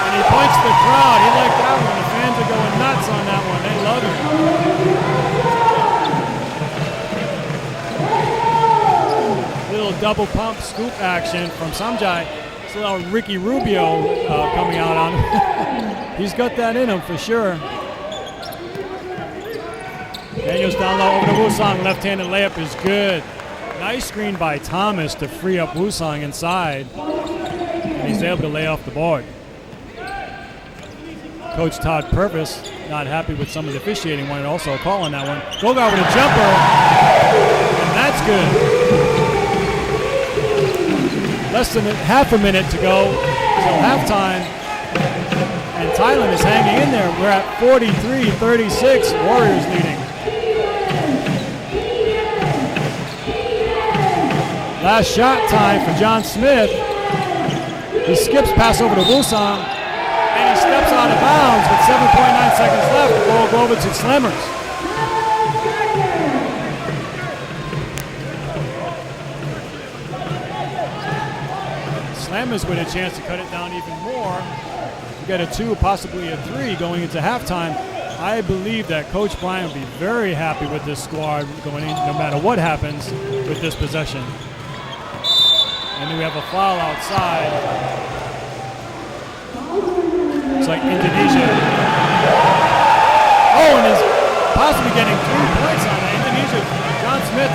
And he points to the crowd. He liked that one. The fans are going nuts on that one. They love it. Little double pump scoop action from Samajai. It's a little Ricky Rubio coming out on him. He's got that in him for sure. Daniels down low over to Wusong. Left-handed layup is good. Nice screen by Thomas to free up Wusong inside. And he's able to lay off the board. Coach Todd Purvis not happy with some of the officiating, wanted also a call on that one. Gogar with a jumper. And that's good. Less than half a minute to go till halftime. And Thailand is hanging in there. We're at 43-36. Warriors leading. Last shot time for John Smith. He skips pass over to Wusong, and he steps out of bounds with 7.9 seconds left. The ball will go over to Slammers. Slammers with a chance to cut it down even more. You got a 2, possibly a 3 going into halftime. I believe that Coach Bryan will be very happy with this squad going in, no matter what happens with this possession. And then we have a foul outside. It's like Indonesia. Oh, and is possibly getting 3 points on it. Indonesia, John Smith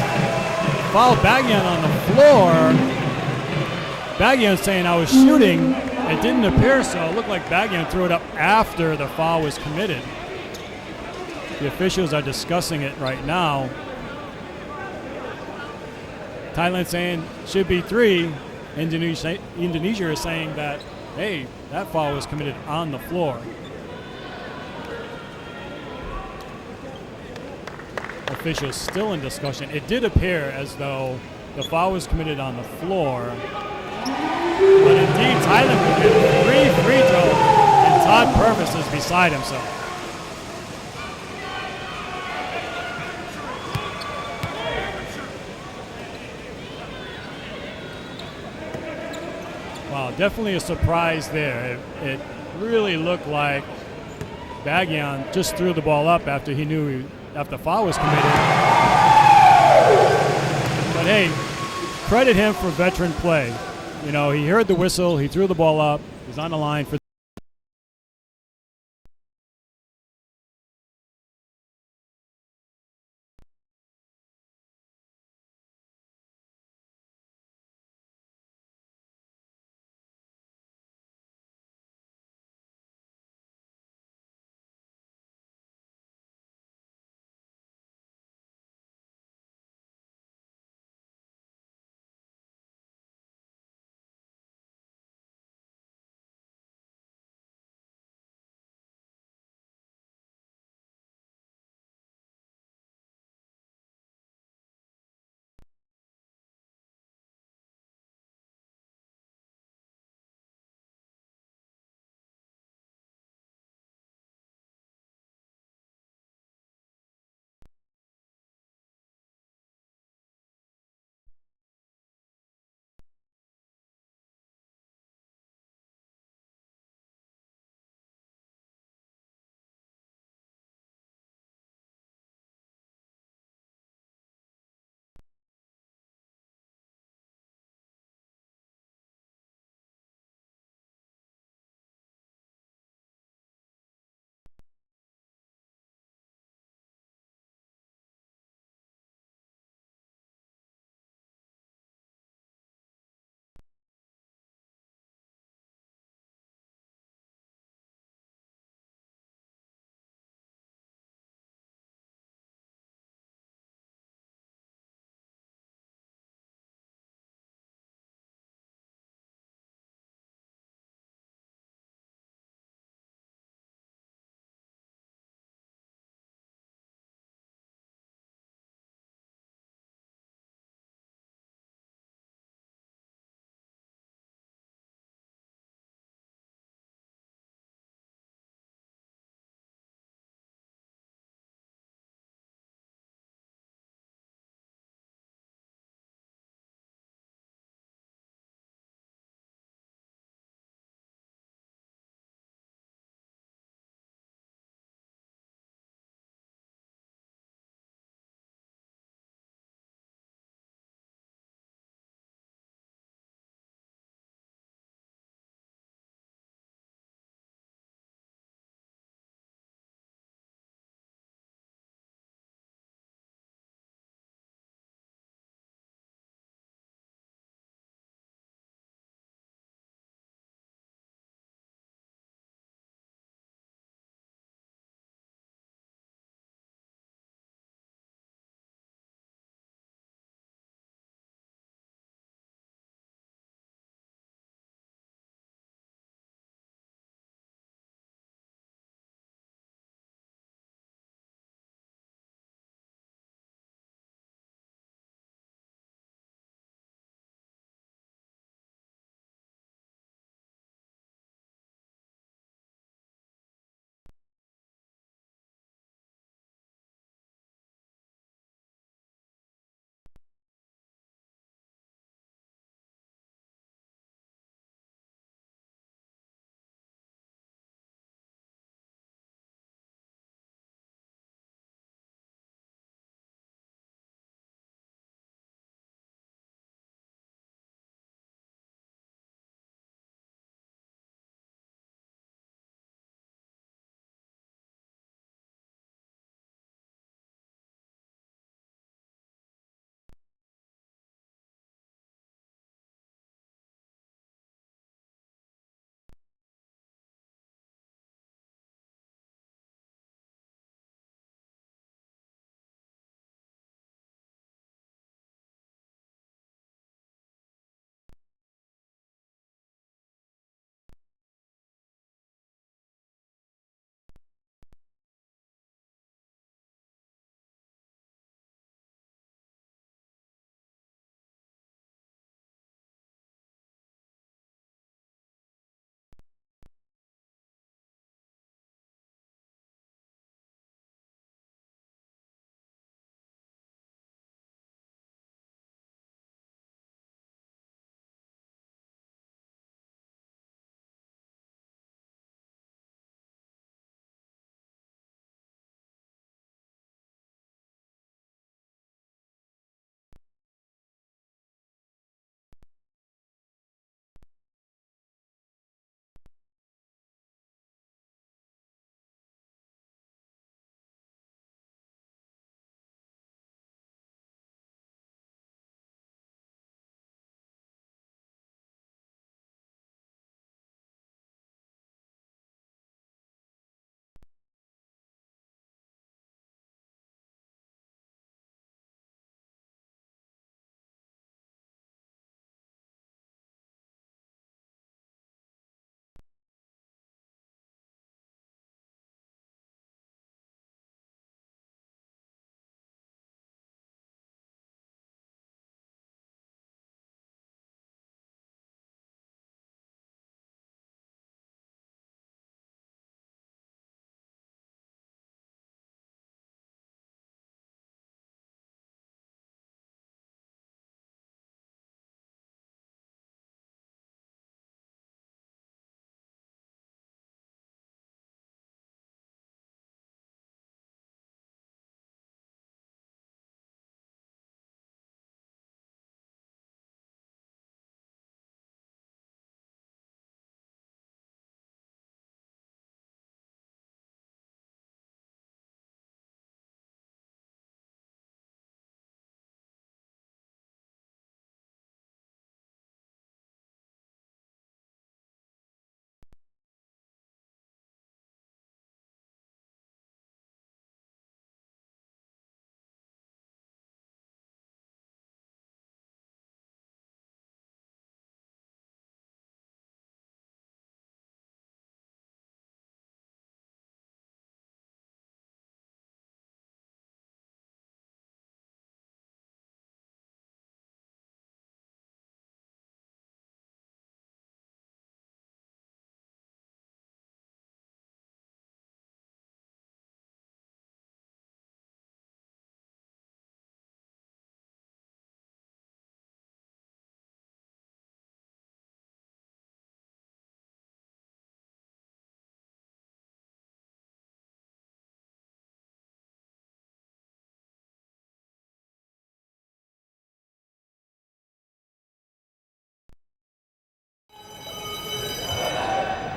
fouled Bagyan on the floor. Bagyan saying I was shooting. It didn't appear so. It looked like Bagyan threw it up after the foul was committed. The officials are discussing it right now. Thailand saying should be 3. Indonesia is saying that, hey, that foul was committed on the floor. Officials still in discussion. It did appear as though the foul was committed on the floor. But indeed, Thailand will get 3 free throws, and Todd Purvis is beside himself. Wow, definitely a surprise there. It really looked like Bagyan just threw the ball up after he knew after the foul was committed. But hey, credit him for veteran play. You know, he heard the whistle, he threw the ball up, he's on the line for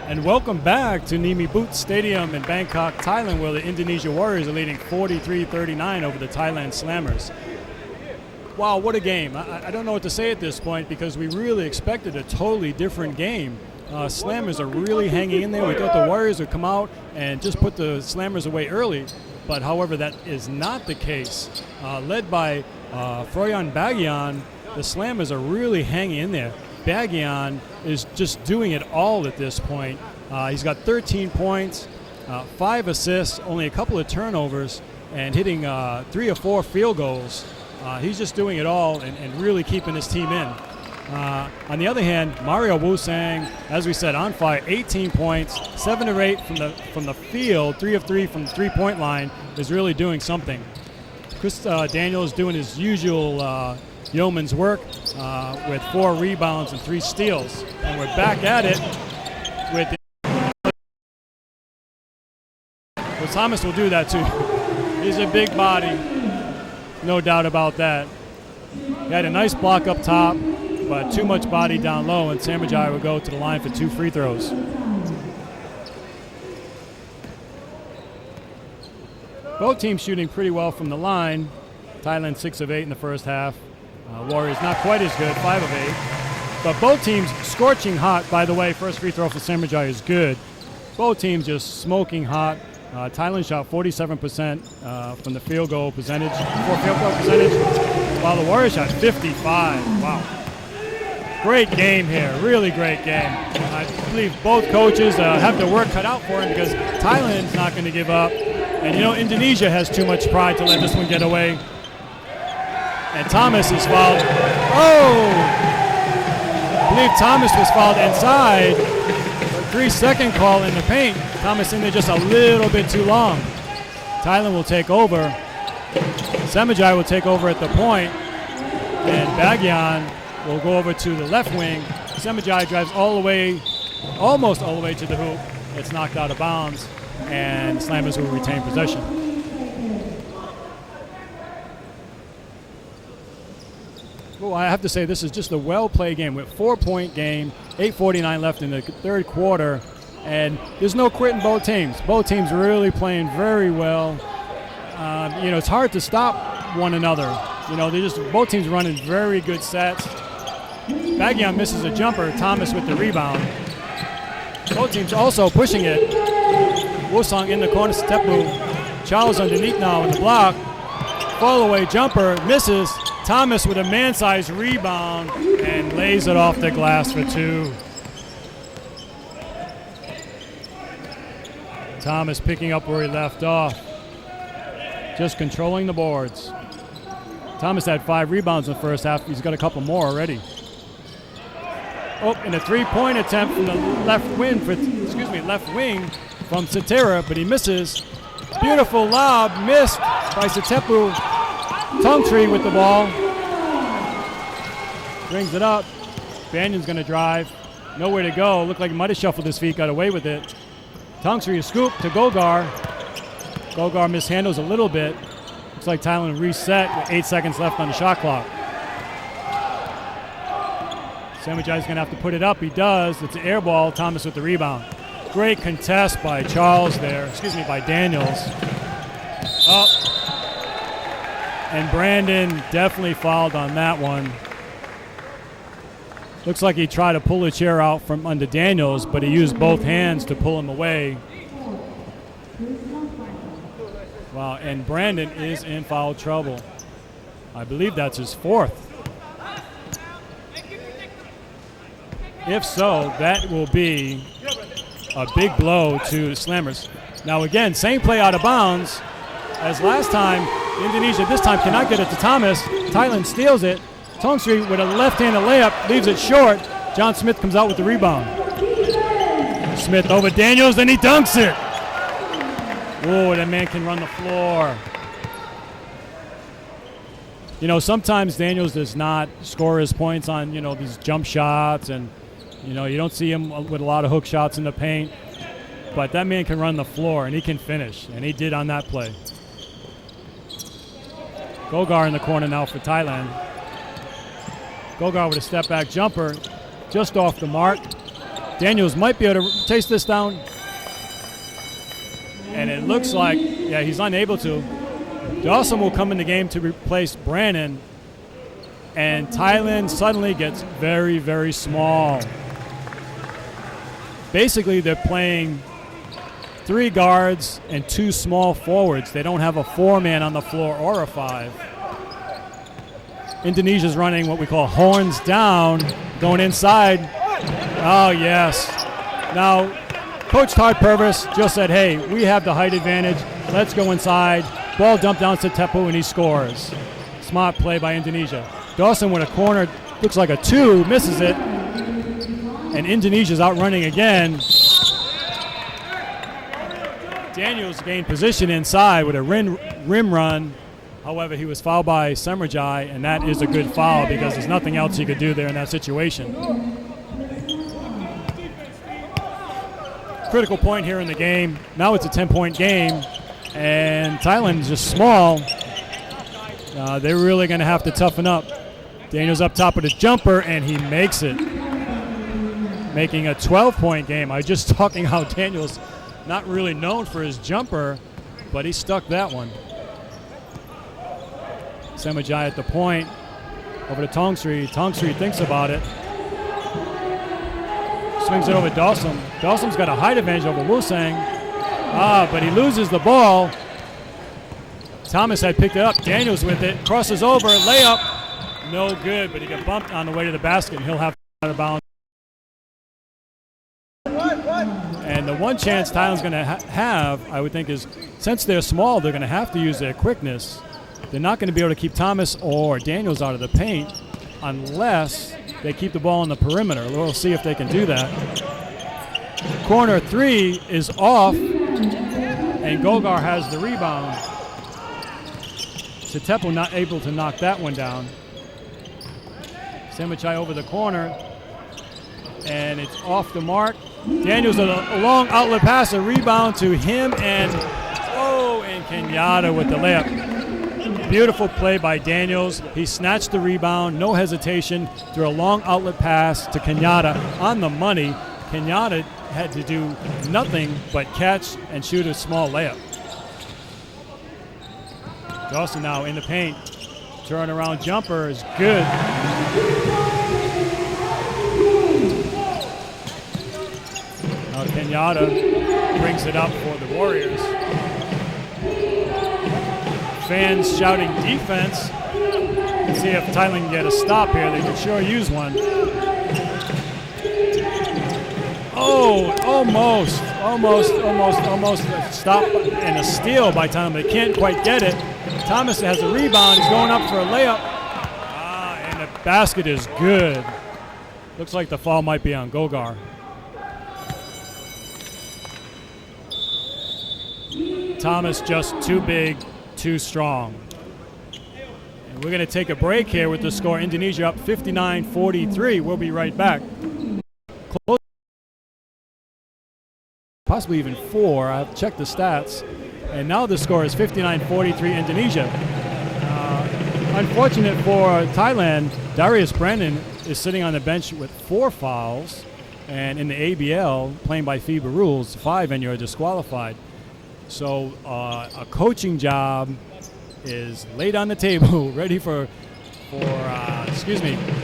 And welcome back to Nimi Boot Stadium in Bangkok, Thailand, where the Indonesia Warriors are leading 43-39 over the Thailand Slammers. Wow, what a game. I don't know what to say at this point because we really expected a totally different game. Slammers are really hanging in there. We thought the Warriors would come out and just put the Slammers away early, but however, that is not the case. Led by Froyan Bagian, the Slammers are really hanging in there. Bagian is just doing it all at this point. He's got 13 points, 5 assists, only a couple of turnovers, and hitting 3 or 4 field goals. He's just doing it all and really keeping his team in. On the other hand, Mario Wu-Sang, as we said, on fire, 18 points, 7 of 8 from the field, 3 of 3 from the three-point line, is really doing something. Chris Daniels doing his usual yeoman's work with 4 rebounds and 3 steals. And we're back at it with well, Thomas will do that too. He's a big body, no doubt about that. He had a nice block up top, but too much body down low, and Samajai will go to the line for 2 free throws. Both teams shooting pretty well from the line. Thailand 6 of 8 in the first half. Warriors not quite as good, 5 of 8. But both teams scorching hot. By the way, first free throw for Samajai is good. Both teams just smoking hot. Thailand shot 47% from the field goal percentage, while the Warriors shot 55. Wow. Great game here, really great game. I believe both coaches have their work cut out for them because Thailand's not going to give up. And you know, Indonesia has too much pride to let this one get away. And Thomas is fouled. Oh! I believe Thomas was fouled inside. 3-second call in the paint. Thomas in there just a little bit too long. Thailand will take over. Samajai will take over at the point. And Bagian will go over to the left wing. Samajai drives all the way, almost all the way to the hoop. It's knocked out of bounds. And Slammers will retain possession. Well, I have to say this is just a well-played game with 4-point game, 8:49 left in the third quarter, and there's no quitting both teams. Both teams really playing very well. You know, it's hard to stop one another. You know, both teams running very good sets. Bagian misses a jumper, Thomas with the rebound. Both teams also pushing it. Wosong in the corner, Stepu. Charles underneath now with the block. Fall-away jumper, misses. Thomas with a man-sized rebound and lays it off the glass for 2. Thomas picking up where he left off. Just controlling the boards. Thomas had 5 rebounds in the first half. He's got a couple more already. Oh, and a 3-point attempt from the left wing from Satera, but he misses. Beautiful lob, missed by Satepu. Tongtree with the ball. Brings it up. Banyan's going to drive. Nowhere to go. Looked like he might have shuffled his feet, got away with it. Tongtree a scoop to Gogar. Gogar mishandles a little bit. Looks like Thailand reset with 8 seconds left on the shot clock. Samajai's going to have to put it up. He does. It's an air ball. Thomas with the rebound. Great contest by Charles there. By Daniels. Oh. And Brandon definitely fouled on that one. Looks like he tried to pull a chair out from under Daniels, but he used both hands to pull him away. Wow, and Brandon is in foul trouble. I believe that's his 4th. If so, that will be a big blow to the Slammers. Now again, same play out of bounds as last time. Indonesia this time cannot get it to Thomas. Thailand steals it. Tongtree with a left-handed layup leaves it short. John Smith comes out with the rebound. Smith over Daniels, and he dunks it. Oh, that man can run the floor. You know, sometimes Daniels does not score his points on, you know, these jump shots, and, you know, you don't see him with a lot of hook shots in the paint. But that man can run the floor, and he can finish, and he did on that play. Gogar in the corner now for Thailand. Gogar with a step-back jumper, just off the mark. Daniels might be able to chase this down. And it looks like, yeah, he's unable to. Dawson will come in the game to replace Brannon. And Thailand suddenly gets very, very small. Basically, they're playing 3 guards and 2 small forwards. They don't have a 4-man on the floor or a 5. Indonesia's running what we call horns down, going inside. Oh, yes. Now, Coach Todd Purvis just said, hey, we have the height advantage. Let's go inside. Ball dumped down to Tepu, and he scores. Smart play by Indonesia. Dawson with a corner, looks like a 2, misses it. And Indonesia's outrunning again. Daniels gained position inside with a rim run. However, he was fouled by Semrajai, and that is a good foul because there's nothing else he could do there in that situation. Critical point here in the game. Now it's a 10-point game, and Thailand is just small. They're really going to have to toughen up. Daniels up top with his jumper, and he makes it, making a 12-point game. I was just talking how Daniels not really known for his jumper, but he stuck that one. Semrajai at the point, over to Tongsri. Tongsri thinks about it. Swings it over to Dawson. Dawson's got a height advantage over Wusang. But he loses the ball. Thomas had picked it up. Daniels with it. Crosses over. Layup. No good, but he got bumped on the way to the basket, and he'll have to out of bounds. And the one chance Thailand's going to have, I would think, is since they're small, they're going to have to use their quickness. They're not going to be able to keep Thomas or Daniels out of the paint unless they keep the ball on the perimeter. We'll see if they can do that. Corner 3 is off, and Gogar has the rebound. Tepu not able to knock that one down. Semrajai over the corner, and it's off the mark. Daniels a long outlet pass, a rebound to him, and Kenyatta with the layup. Beautiful play by Daniels. He snatched the rebound, no hesitation, threw a long outlet pass to Kenyatta on the money. Kenyatta had to do nothing but catch and shoot a small layup. Dawson now in the paint. Turnaround jumper is good. Now Kenyatta brings it up for the Warriors. Fans shouting defense. Let's see if Thailand can get a stop here. They could sure use one. Oh, almost a stop and a steal by Thailand. They can't quite get it. Thomas has a rebound. He's going up for a layup. And the basket is good. Looks like the foul might be on Gogar. Thomas just too big, too strong. And we're going to take a break here with the score. Indonesia up 59-43. We'll be right back. Close. Possibly even 4. I've checked the stats. And now the score is 59-43 Indonesia. Unfortunate for Thailand, Darius Brennan is sitting on the bench with 4 fouls. And in the ABL, playing by FIBA rules, 5 and you're disqualified. So a coaching job is laid on the table, ready for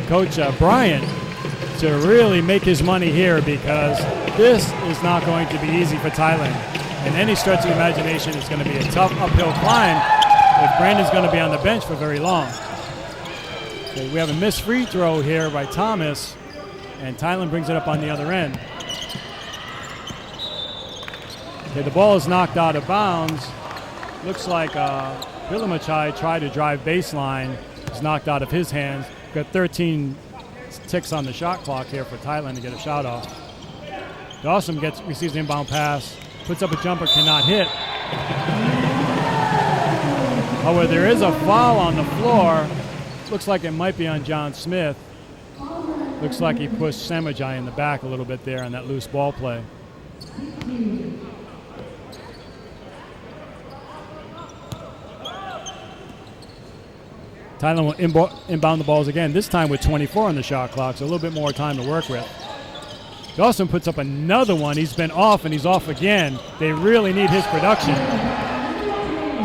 Coach Bryant to really make his money here, because this is not going to be easy for Thailand. And any stretch of imagination is going to be a tough uphill climb if Brandon's going to be on the bench for very long. Okay, we have a missed free throw here by Thomas, and Thailand brings it up on the other end. Okay, the ball is knocked out of bounds. Looks like Vilamachai tried to drive baseline. It's knocked out of his hands. Got 13 ticks on the shot clock here for Thailand to get a shot off. Dawson receives the inbound pass, puts up a jumper, cannot hit. However, there is a foul on the floor. Looks like it might be on John Smith. Looks like he pushed Semrajai in the back a little bit there on that loose ball play. Thailand will inbound the balls again, this time with 24 on the shot clock, so a little bit more time to work with. Dawson puts up another one. He's been off, and he's off again. They really need his production.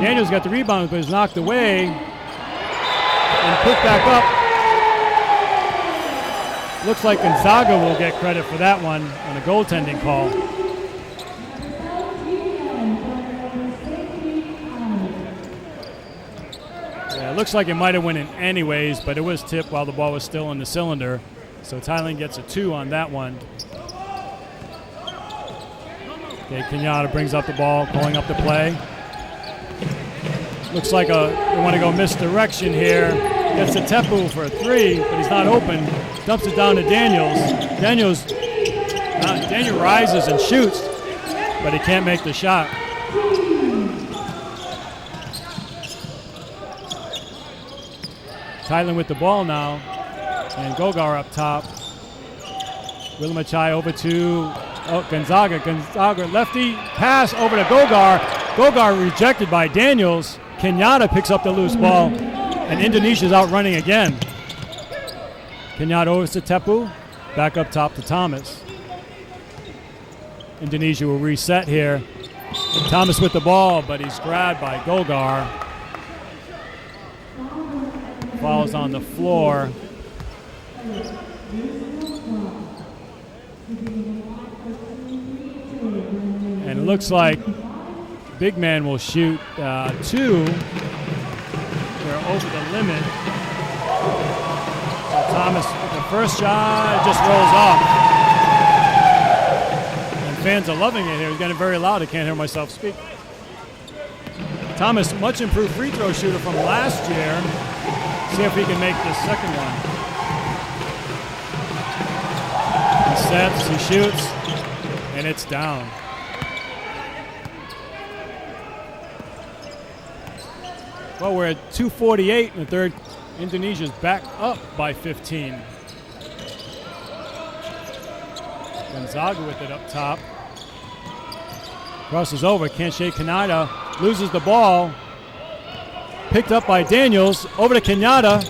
Daniels got the rebound, but is knocked away and put back up. Looks like Gonzaga will get credit for that one on a goaltending call. Yeah, it looks like it might have went in anyways, but it was tipped while the ball was still in the cylinder. So Thailand gets a 2 on that one. Okay, Kenyatta brings up the ball, going up the play. Looks like they want to go misdirection here. Gets to Tepu for a 3, but he's not open. Dumps it down to Daniels. Daniel rises and shoots, but he can't make the shot. Thailand with the ball now, and Gogar up top. Willemachai over to Gonzaga. Gonzaga lefty pass over to Gogar. Gogar rejected by Daniels. Kenyatta picks up the loose ball, and Indonesia's out running again. Kenyatta over to Tepu, back up top to Thomas. Indonesia will reset here. Thomas with the ball, but he's grabbed by Gogar. Falls on the floor. And it looks like big man will shoot 2. They're over the limit. So Thomas with the first shot just rolls off. And fans are loving it here. It's getting very loud. I can't hear myself speak. Thomas, much improved free throw shooter from last year. See if he can make this second one. He steps, he shoots, and it's down. Well, we're at 2:48 in the third. Indonesia's back up by 15. Gonzaga with it up top. Crosses over, can't shake Kenyatta. Loses the ball. Picked up by Daniels. Over to Kenyatta.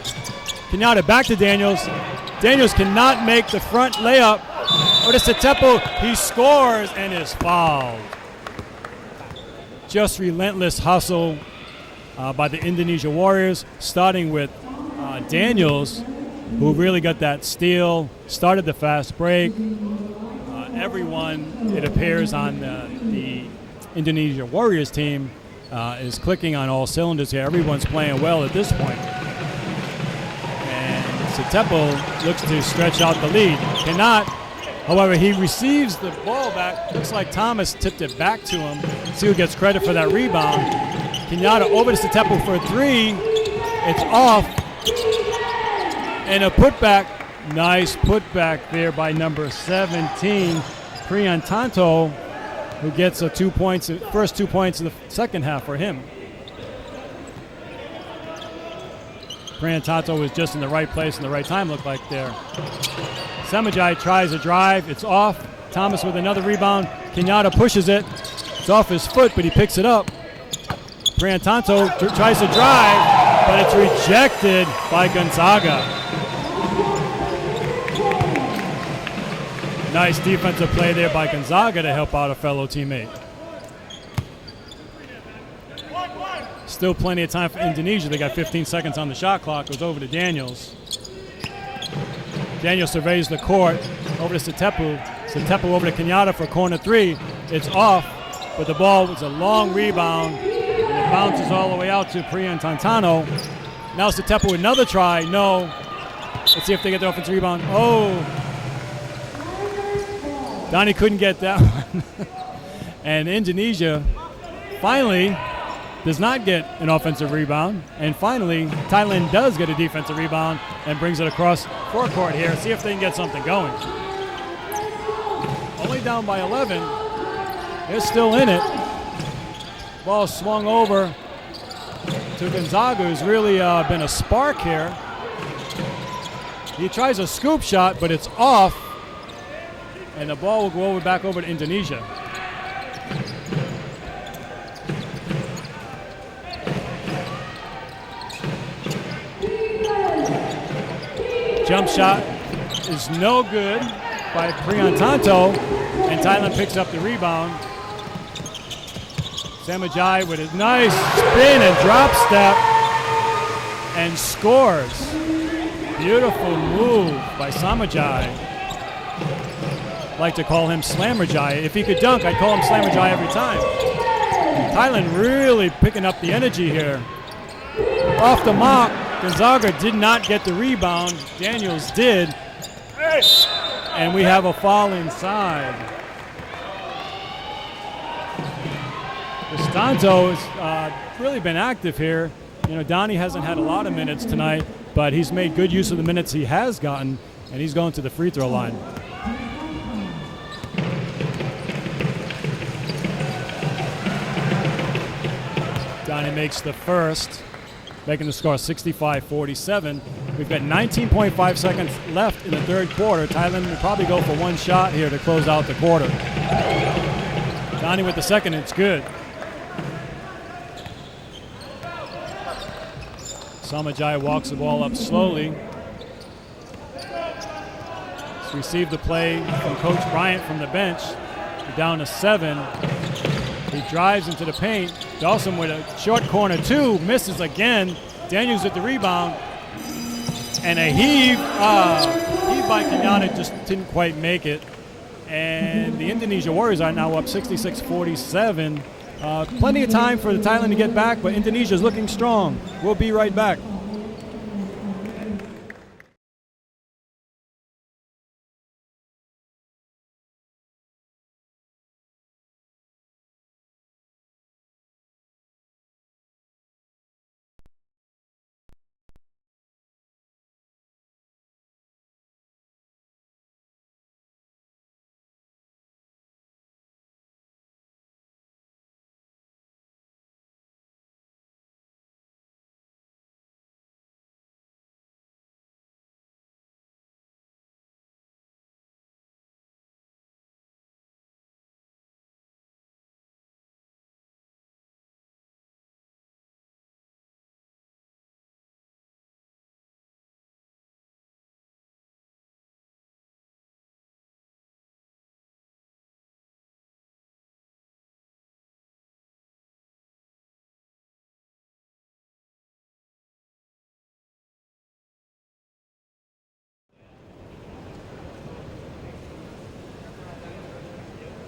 Kenyatta back to Daniels. Daniels cannot make the front layup. Over to Tepu. He scores and is fouled. Just relentless hustle by the Indonesia Warriors, starting with Daniels, who really got that steal, started the fast break. Everyone, it appears, on the Indonesia Warriors team is clicking on all cylinders here. Everyone's playing well at this point. And Tepu looks to stretch out the lead. Cannot. However, he receives the ball back. Looks like Thomas tipped it back to him. See who gets credit for that rebound. Kenyatta over to Tepu for a 3. It's off. And a putback. Nice putback there by number 17, Priyantanto, who gets a 2 points, first 2 points in the second half for him. Priyantanto was just in the right place in the right time, looked like there. Semajai tries a drive. It's off. Thomas with another rebound. Kenyatta pushes it. It's off his foot, but he picks it up. Priyantanto tries to drive, but it's rejected by Gonzaga. Nice defensive play there by Gonzaga to help out a fellow teammate. Still plenty of time for Indonesia. They got 15 seconds on the shot clock. Goes over to Daniels. Daniels surveys the court. Over to Tepu. Tepu over to Kenyatta for corner 3. It's off, but the ball was a long rebound. It bounces all the way out to Priyantanto. Now it's Tepu, another try. No. Let's see if they get the offensive rebound. Oh. Donnie couldn't get that one. And Indonesia finally does not get an offensive rebound. And finally, Thailand does get a defensive rebound and brings it across forecourt here. See if they can get something going. Only down by 11. They're still in it. Ball swung over to Gonzaga, who's really been a spark here. He tries a scoop shot, but it's off. And the ball will go back over to Indonesia. Jump shot is no good. by Priyantanto, and Thailand picks up the rebound. Samajai with a nice spin and drop step and scores. Beautiful move by Samajai. Like to call him Slammerjai. If he could dunk, I'd call him Slammerjai every time. Thailand really picking up the energy here. Off the mark, Gonzaga did not get the rebound. Daniels did. And we have a foul inside. Costanzo has really been active here. You know, Donnie hasn't had a lot of minutes tonight, but he's made good use of the minutes he has gotten, and he's going to the free throw line. Donnie makes the first, making the score 65-47. We've got 19.5 seconds left in the third quarter. Thailand will probably go for one shot here to close out the quarter. Donnie with the second, it's good. Samajai walks the ball up slowly. He's received the play from Coach Bryant from the bench. We're down to 7. He drives into the paint. Dawson with a short corner two, misses again. Daniels with the rebound. And a heave by Kenyatta, just didn't quite make it. And the Indonesia Warriors are now up 66-47. Plenty of time for the Thailand to get back, but Indonesia's looking strong. We'll be right back.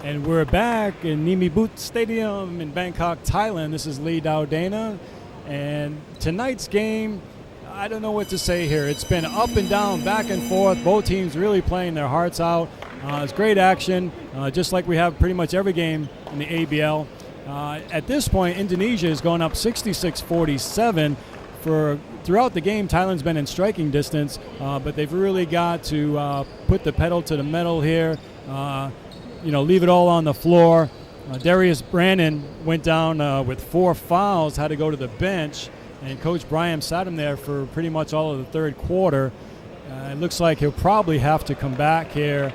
And we're back in Nimi Boot Stadium in Bangkok, Thailand. This is Lee Dowdana. And tonight's game, I don't know what to say here. It's been up and down, back and forth. Both teams really playing their hearts out. It's great action, just like we have pretty much every game in the ABL. At this point, Indonesia is going up 66-47. Throughout the game, Thailand's been in striking distance, but they've really got to put the pedal to the metal here. Leave it all on the floor. Darius Brandon went down with 4 fouls, had to go to the bench, and Coach Bryant sat him there for pretty much all of the third quarter. It looks like he'll probably have to come back here,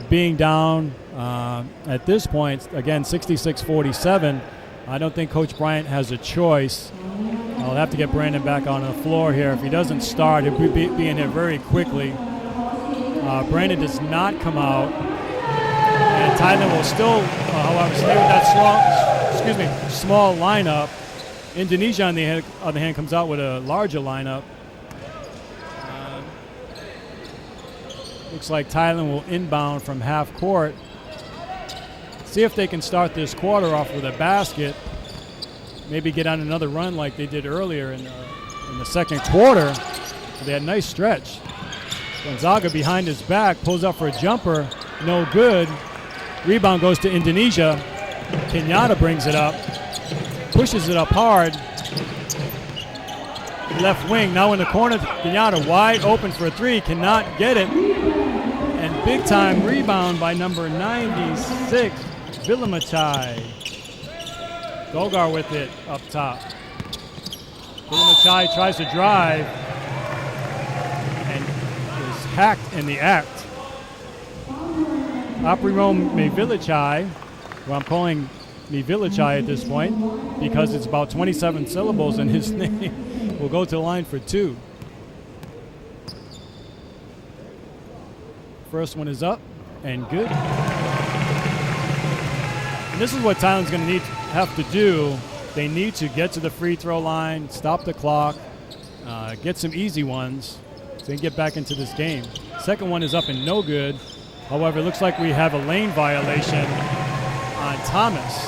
being down at this point, again, 66-47. I don't think Coach Bryant has a choice. I'll have to get Brandon back on the floor here. If he doesn't start, he'll be in here very quickly. Brandon does not come out. And Thailand will still, however, stay with that small lineup. Indonesia, on the other hand, comes out with a larger lineup. Looks like Thailand will inbound from half court. See if they can start this quarter off with a basket. Maybe get on another run like they did earlier in the second quarter. They had a nice stretch. Gonzaga behind his back, pulls up for a jumper, no good. Rebound goes to Indonesia. Kenyatta brings it up, pushes it up hard. Left wing, now in the corner, Kenyatta wide open for a 3, cannot get it. And big time rebound by number 96, Vilimachai. Gogar with it up top. Vilimachai tries to drive and is hacked in the act. Aprimo Mevilichai, who I'm calling Mevilichai at this point because it's about 27 syllables in his name, will go to the line for 2. First one is up and good. And this is what Thailand's going to have to do. They need to get to the free throw line, stop the clock, get some easy ones so they can get back into this game. Second one is up and no good. However, it looks like we have a lane violation on Thomas.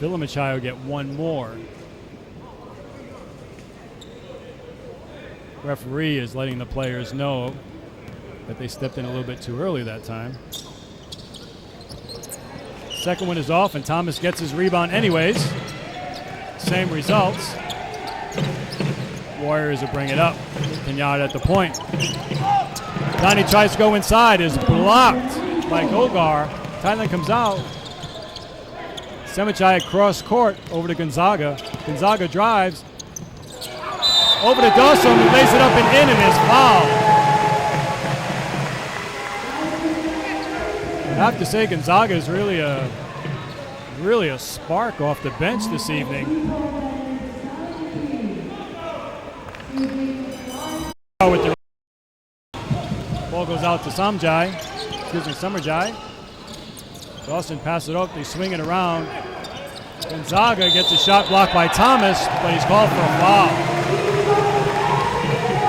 Villamachai will get one more. Referee is letting the players know that they stepped in a little bit too early that time. Second one is off, and Thomas gets his rebound anyways. Same results. Warriors will bring it up. Kenyatta at the point. Donnie tries to go inside, is blocked by Gogar. Thailand comes out. Semichai cross court over to Gonzaga. Gonzaga drives. Over to Dawson, who lays it up and in is fouled. I have to say Gonzaga is really a spark off the bench this evening. With the ball goes out to Summerjai. Dawson passes it up, they swing it around. Gonzaga gets a shot blocked by Thomas, but he's called for a foul.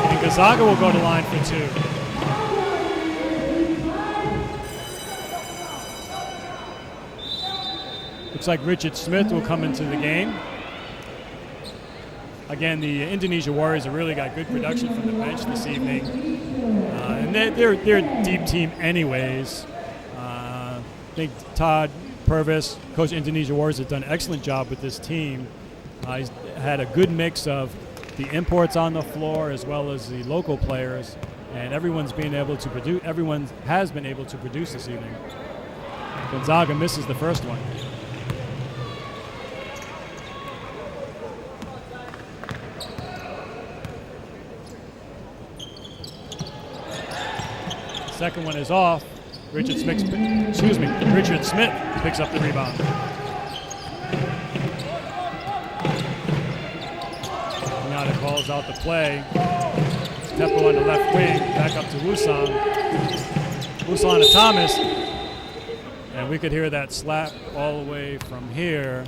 And Gonzaga will go to line for two. Looks like Richard Smith will come into the game. Again, the Indonesia Warriors have really got good production from the bench this evening. And they're a deep team anyways. I think Todd Purvis, coach of Indonesia Warriors, has done an excellent job with this team. He's had a good mix of the imports on the floor as well as the local players, and everyone has been able to produce this evening. Gonzaga misses the first one. Second one is off. Richard Smith picks up the rebound. Kenyatta calls out the play. Tepo on the left wing, back up to Wusong. Wusong to Thomas. And we could hear that slap all the way from here.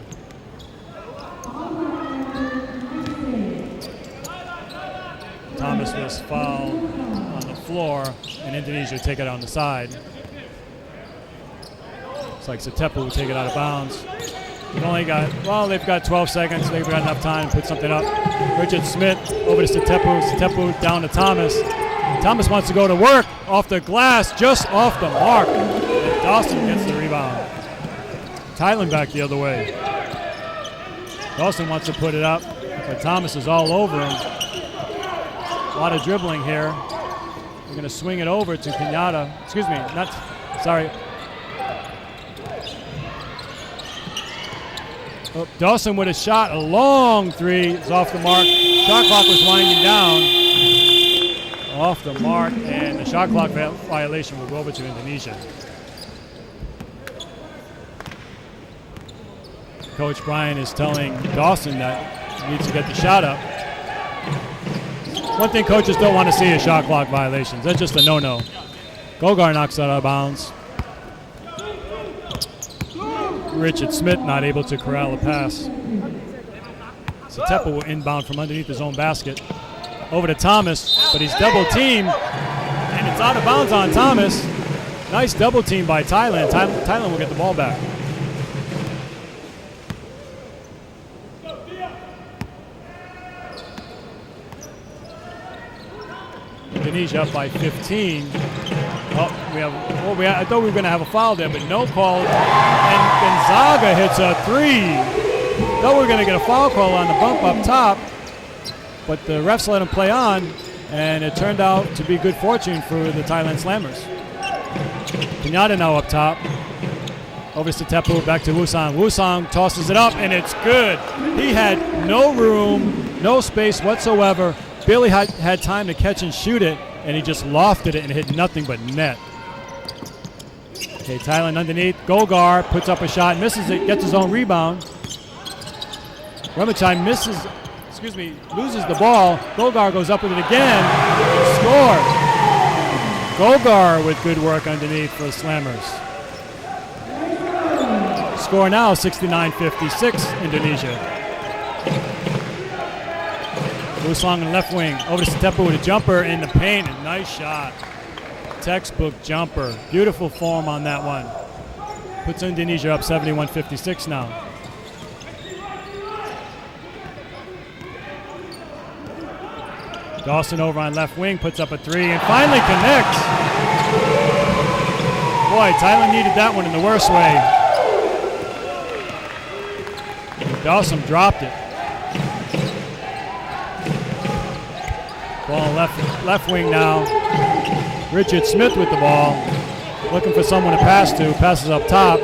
Thomas was fouled on the floor, and Indonesia take it on the side. Looks like Satepu will take it out of bounds. They've got 12 seconds. They've got enough time to put something up. Richard Smith over to Satepu. Satepu down to Thomas. Thomas wants to go to work. Off the glass, just off the mark. And Dawson gets the rebound. Thailand back the other way. Dawson wants to put it up, but Thomas is all over him. A lot of dribbling here. We're going to swing it over to Kenyatta. Dawson with a shot, a long three. It's off the mark. Shot clock was winding down. Off the mark, and the shot clock violation will go over to Indonesia. Coach Bryan is telling Dawson that he needs to get the shot up. One thing coaches don't want to see is shot clock violations. That's just a no-no. Gogar knocks it out of bounds. Richard Smith not able to corral a pass. Satepa will inbound from underneath his own basket. Over to Thomas, but he's double-teamed, and it's out of bounds on Thomas. Nice double team by Thailand. Thailand will get the ball back. Indonesia up by 15. I thought we were going to have a foul there, but no call. And Gonzaga hits a three. Thought we were going to get a foul call on the bump up top, but the refs let him play on, and it turned out to be good fortune for the Thailand Slammers. Kenyatta now up top. Over to Tepu, back to Wusong. Wusong tosses it up, and it's good. He had no room, no space whatsoever. Barely had time to catch and shoot it, and he just lofted it and hit nothing but net. Okay, Thailand underneath. Gogar puts up a shot, misses it, gets his own rebound. Ramachai loses the ball. Gogar goes up with it again, scores. Gogar with good work underneath for the Slammers. Score now 69-56, Indonesia. Busong in left wing, over to Satepu with a jumper in the paint. A nice shot. Textbook jumper. Beautiful form on that one. Puts Indonesia up 71-56 now. Dawson over on left wing, puts up a three, and finally connects. Boy, Thailand needed that one in the worst way. Dawson dropped it. Ball left wing now. Richard Smith with the ball. Looking for someone to pass to. Passes up top.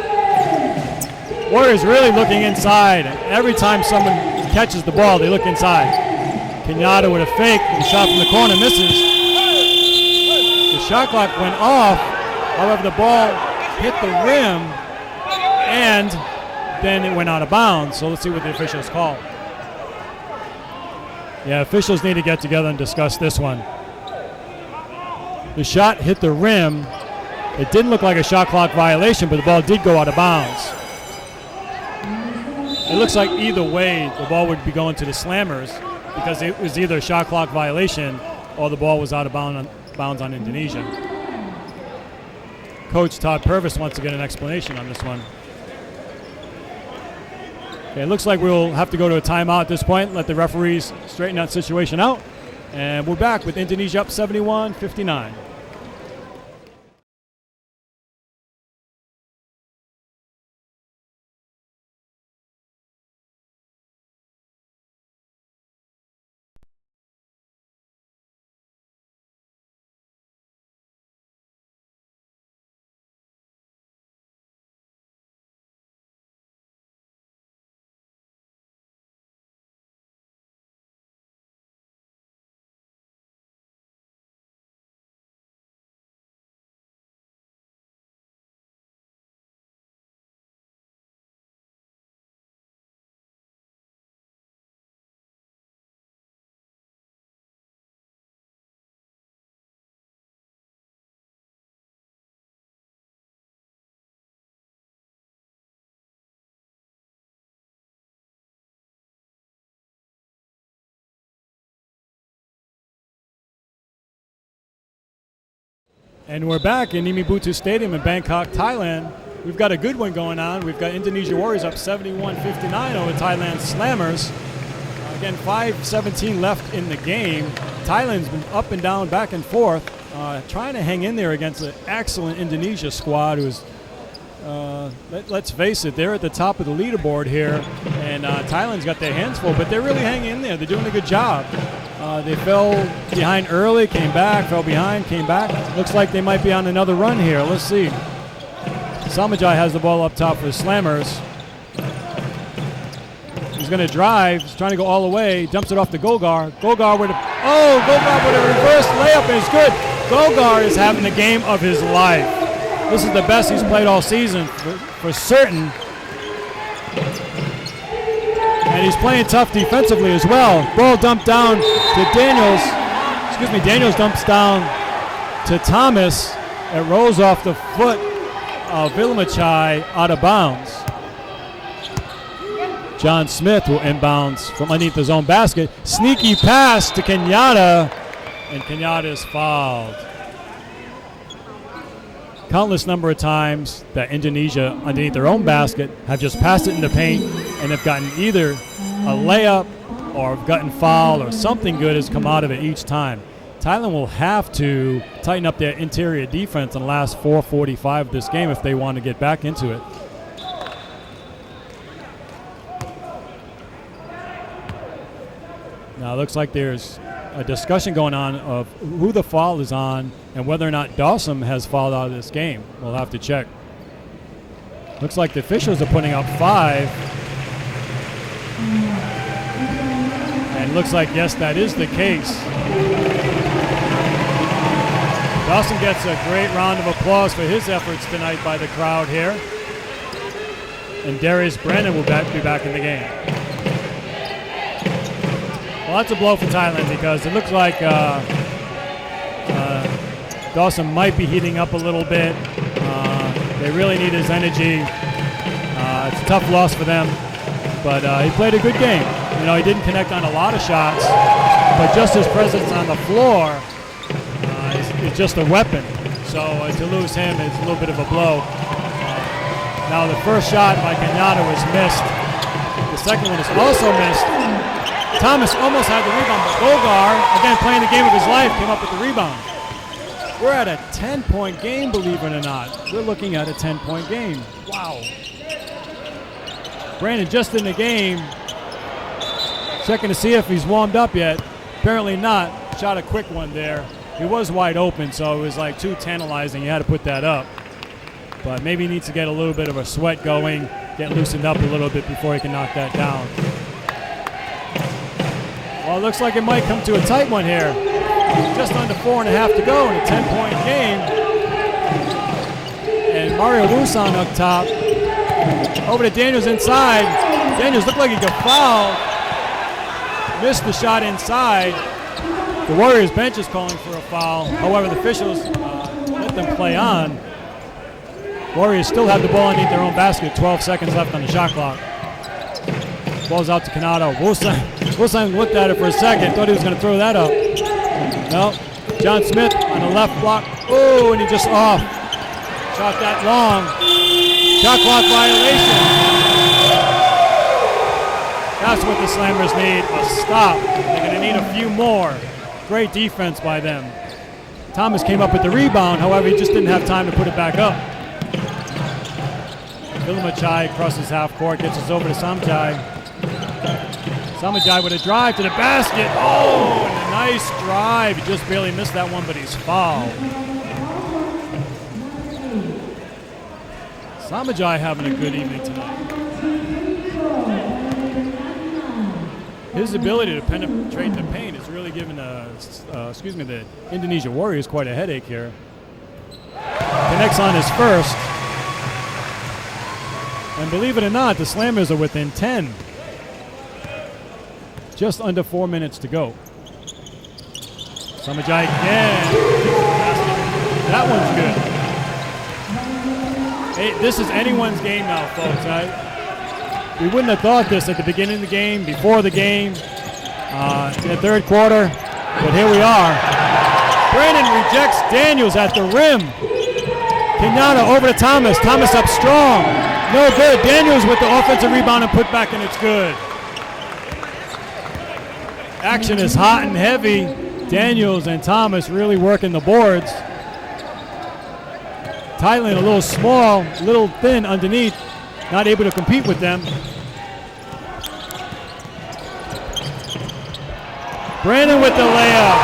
Warriors really looking inside. Every time someone catches the ball, they look inside. Kenyatta with a fake, the shot from the corner misses. The shot clock went off, however the ball hit the rim and then it went out of bounds. So let's see what the officials call. Yeah, officials need to get together and discuss this one. The shot hit the rim. It didn't look like a shot clock violation, but the ball did go out of bounds. It looks like either way the ball would be going to the Slammers, because it was either a shot clock violation or the ball was out of bounds on Indonesia. Coach Todd Purvis wants to get an explanation on this one. Okay, it looks like we'll have to go to a timeout at this point, let the referees straighten that situation out, and we're back with Indonesia up 71-59. And we're back in Nimibutu Stadium in Bangkok, Thailand. We've got a good one going on. We've got Indonesia Warriors up 71-59 over Thailand Slammers. Again, 5:17 left in the game. Thailand's been up and down, back and forth, trying to hang in there against an excellent Indonesia squad who's, let's face it, they're at the top of the leaderboard here, and Thailand's got their hands full, but they're really hanging in there. They're doing a good job. They fell behind early, came back, fell behind, came back. Looks like they might be on another run here. Let's see. Samajai has the ball up top for the Slammers. He's going to drive. He's trying to go all the way. Dumps it off to Gogar. Gogar with a reverse layup, and it's good. Gogar is having the game of his life. This is the best he's played all season for certain. And he's playing tough defensively as well. Ball dumped down to Daniels. Daniels dumps down to Thomas. It rolls off the foot of Vilamachai out of bounds. John Smith will inbounds from underneath his own basket. Sneaky pass to Kenyatta, and Kenyatta is fouled. Countless number of times that Indonesia, underneath their own basket, have just passed it in the paint and have gotten either a layup or have gotten fouled, or something good has come out of it each time. Thailand will have to tighten up their interior defense in the last 4:45 of this game if they want to get back into it. Now it looks like there's a discussion going on of who the foul is on and whether or not Dawson has fouled out of this game. We'll have to check. Looks like the officials are putting up 5. And looks like, yes, that is the case. Dawson gets a great round of applause for his efforts tonight by the crowd here. And Darius Brandon will be back in the game. Well, that's a blow for Thailand because it looks like Dawson might be heating up a little bit. They really need his energy. It's a tough loss for them, but he played a good game. You know, he didn't connect on a lot of shots, but just his presence on the floor is just a weapon. So to lose him is a little bit of a blow. Now the first shot by Kenyatta was missed. The second one is also missed. Thomas almost had the rebound, but Bogar, again playing the game of his life, came up with the rebound. We're at a 10-point game, believe it or not. We're looking at a 10-point game. Wow. Brandon just in the game, checking to see if he's warmed up yet. Apparently not. Shot a quick one there. He was wide open, so it was like too tantalizing. He had to put that up. But maybe he needs to get a little bit of a sweat going, get loosened up a little bit before he can knock that down. Well, it looks like it might come to a tight one here. Just under 4.5 to go in a 10-point game. And Mario Wusan up top. Over to Daniels inside. Daniels looked like he could foul. Missed the shot inside. The Warriors bench is calling for a foul. However, the officials let them play on. Warriors still have the ball underneath their own basket. 12 seconds left on the shot clock. Ball's out to Kanata. Wilson looked at it for a second. Thought he was going to throw that up. No. John Smith on the left block. Oh, and he just off. Shot that long. Shot clock violation. That's what the Slammers need, a stop. They're going to need a few more. Great defense by them. Thomas came up with the rebound. However, he just didn't have time to put it back up. Vilamachai crosses half court, gets us over to Samjai. Samjai with a drive to the basket. Oh, and a nice drive. He just barely missed that one, but he's fouled. Samjai having a good evening tonight. His ability to penetrate the paint is really giving the Indonesia Warriors quite a headache here. Connects on his first. And believe it or not, the Slammers are within 10. Just under 4 minutes to go. Samajai again. That one's good. Hey, this is anyone's game now, folks. We wouldn't have thought this at the beginning of the game, before the game, in the third quarter, but here we are. Brandon rejects Daniels at the rim. Kenyatta over to Thomas. Thomas up strong. No good. Daniels with the offensive rebound and put back, and it's good. Action is hot and heavy. Daniels and Thomas really working the boards. Thailand a little small, a little thin underneath, not able to compete with them. Brandon with the layup.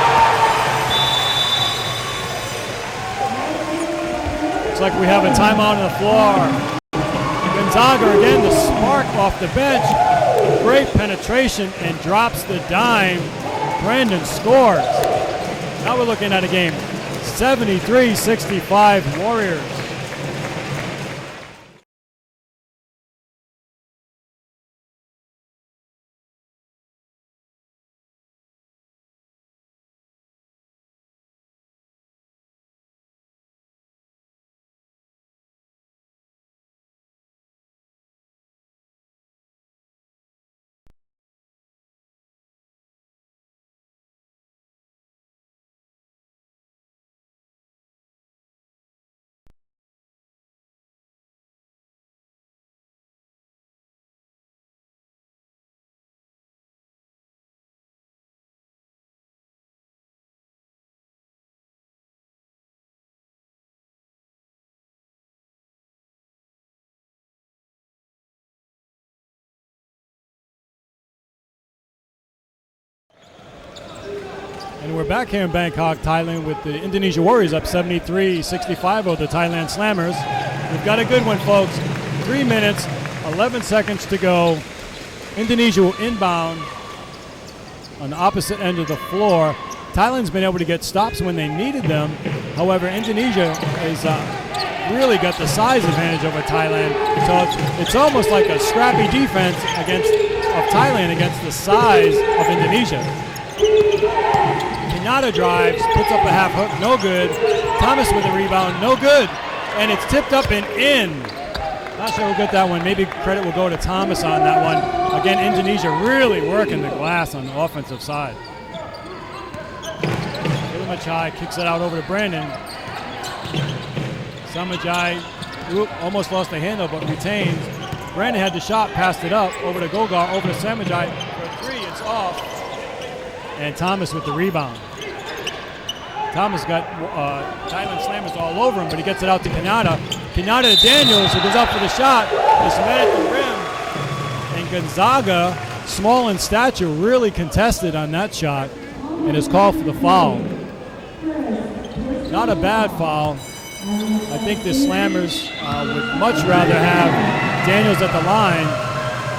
Looks like we have a timeout on the floor. Gonzaga again, the spark off the bench. Great penetration and drops the dime. Brandon scores. Now we're looking at a game 73-65 Warriors. And we're back here in Bangkok, Thailand, with the Indonesia Warriors up 73-65 over the Thailand Slammers. We've got a good one, folks. 3 minutes, 11 seconds to go. Indonesia will inbound on the opposite end of the floor. Thailand's been able to get stops when they needed them. However, Indonesia has really got the size advantage over Thailand. So it's almost like a scrappy defense against of Thailand against the size of Indonesia. Kenyatta drives, puts up a half hook, no good. Thomas with the rebound, no good. And it's tipped up and in. Not sure we'll get that one. Maybe credit will go to Thomas on that one. Again, Indonesia really working the glass on the offensive side. Samajai kicks it out over to Brandon. Samajai almost lost the handle but retains. Brandon had the shot, passed it up over to Gogar, over to Samajai for three. It's off. And Thomas with the rebound. Thomas got Thailand slammers all over him, but he gets it out to Kenyatta. Kenyatta to Daniels, who goes up for the shot. It's met at the rim. And Gonzaga, small in stature, really contested on that shot and is called for the foul. Not a bad foul. I think the slammers would much rather have Daniels at the line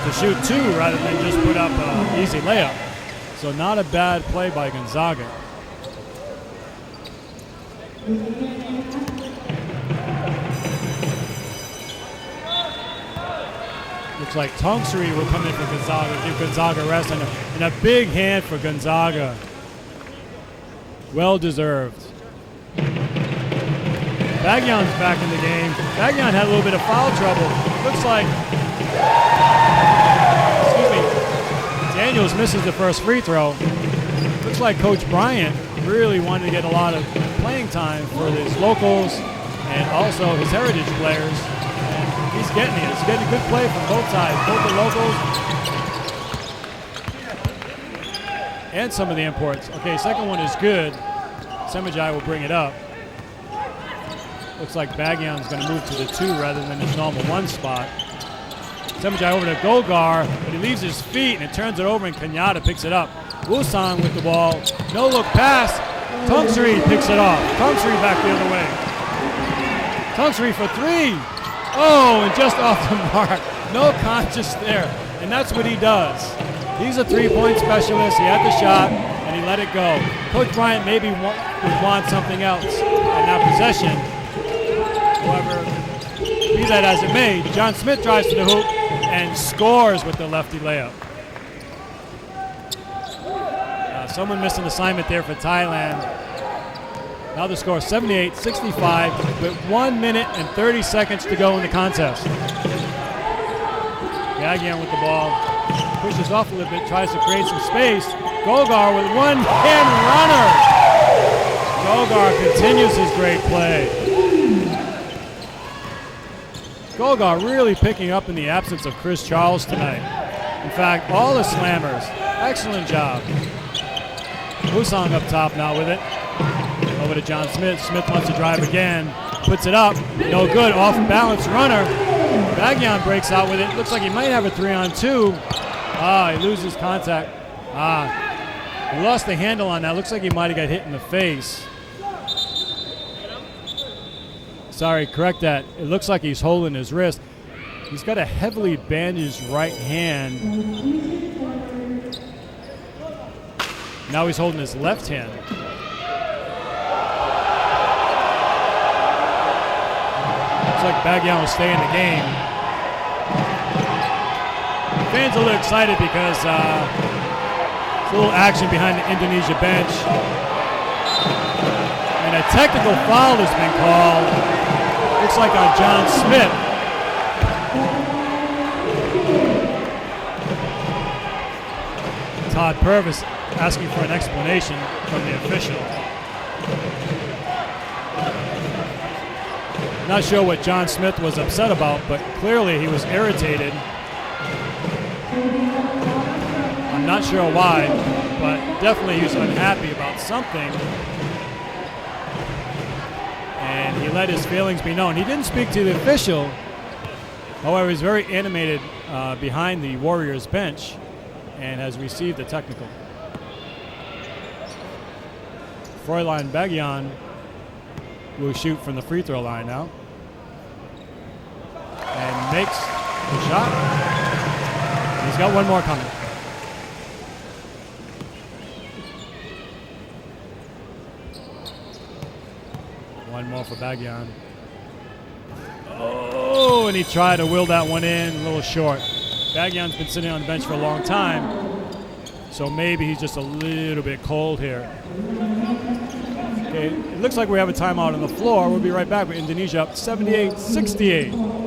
to shoot two rather than just put up an easy layup. So not a bad play by Gonzaga. Looks like Tungsri will come in for Gonzaga, give Gonzaga a rest, and a big hand for Gonzaga. Well deserved. Bagyan's back in the game. Bagyan had a little bit of foul trouble. Looks like, Daniels misses the first free throw. Looks like Coach Bryant really wanted to get a lot of playing time for his locals and also his heritage players. And he's getting it. He's getting a good play from both sides, both the locals and some of the imports. Okay, second one is good. Samajai will bring it up. Looks like Bagyan's going to move to the two rather than his normal one spot. Samajai over to Gogar, but he leaves his feet and it turns it over and Kenyatta picks it up. Wusong with the ball. No look pass. Tungsri picks it off. Tungsri back the other way. Tungsri for three. Oh, and just off the mark. No conscious there. And that's what he does. He's a three-point specialist. He had the shot and he let it go. Coach Bryant maybe would want something else in that possession. However, be that as it may, John Smith drives to the hoop and scores with the lefty layup. Someone missed an assignment there for Thailand. Now the score 78-65 with 1 minute and 30 seconds to go in the contest. Bagyan with the ball. Pushes off a little bit, tries to create some space. Gogar with one-hand runner. Gogar continues his great play. Gogar really picking up in the absence of Chris Charles tonight. In fact, all the slammers, excellent job. Wusong up top now with it. Over to John Smith. Smith wants to drive again. Puts it up. No good. Off balance runner. Bagyan breaks out with it. Looks like he might have a 3-on-2. He loses contact. He lost the handle on that. Looks like he might have got hit in the face. Sorry, correct that. It looks like he's holding his wrist. He's got a heavily bandaged right hand. Now he's holding his left hand. Looks like Bagyan will stay in the game. Fans are a little excited because there's a little action behind the Indonesia bench. And a technical foul has been called. Looks like on John Smith. Todd Purvis asking for an explanation from the official. Not sure what John Smith was upset about, but clearly he was irritated. I'm not sure why, but definitely he was unhappy about something. And he let his feelings be known. He didn't speak to the official. However, he's very animated behind the Warriors bench and has received a technical. Froyline Bagyan will shoot from the free throw line now. And makes the shot. He's got one more coming. One more for Bagyan. Oh, and he tried to will that one in, a little short. Bagyan's been sitting on the bench for a long time, so maybe he's just a little bit cold here. Okay, it looks like we have a timeout on the floor. We'll be right back with Indonesia up 78-68.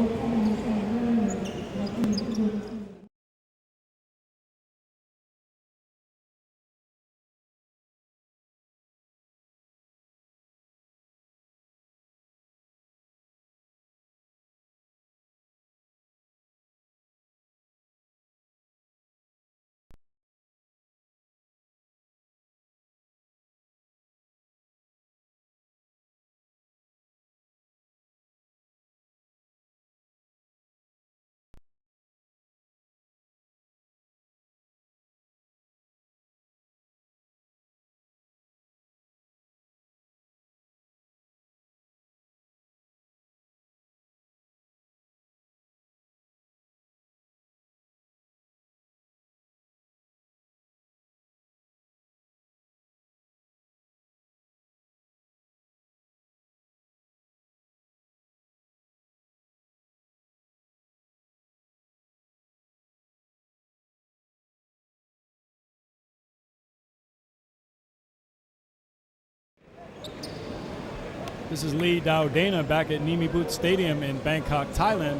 This is Lee Dowdana back at Nimi Boot Stadium in Bangkok, Thailand,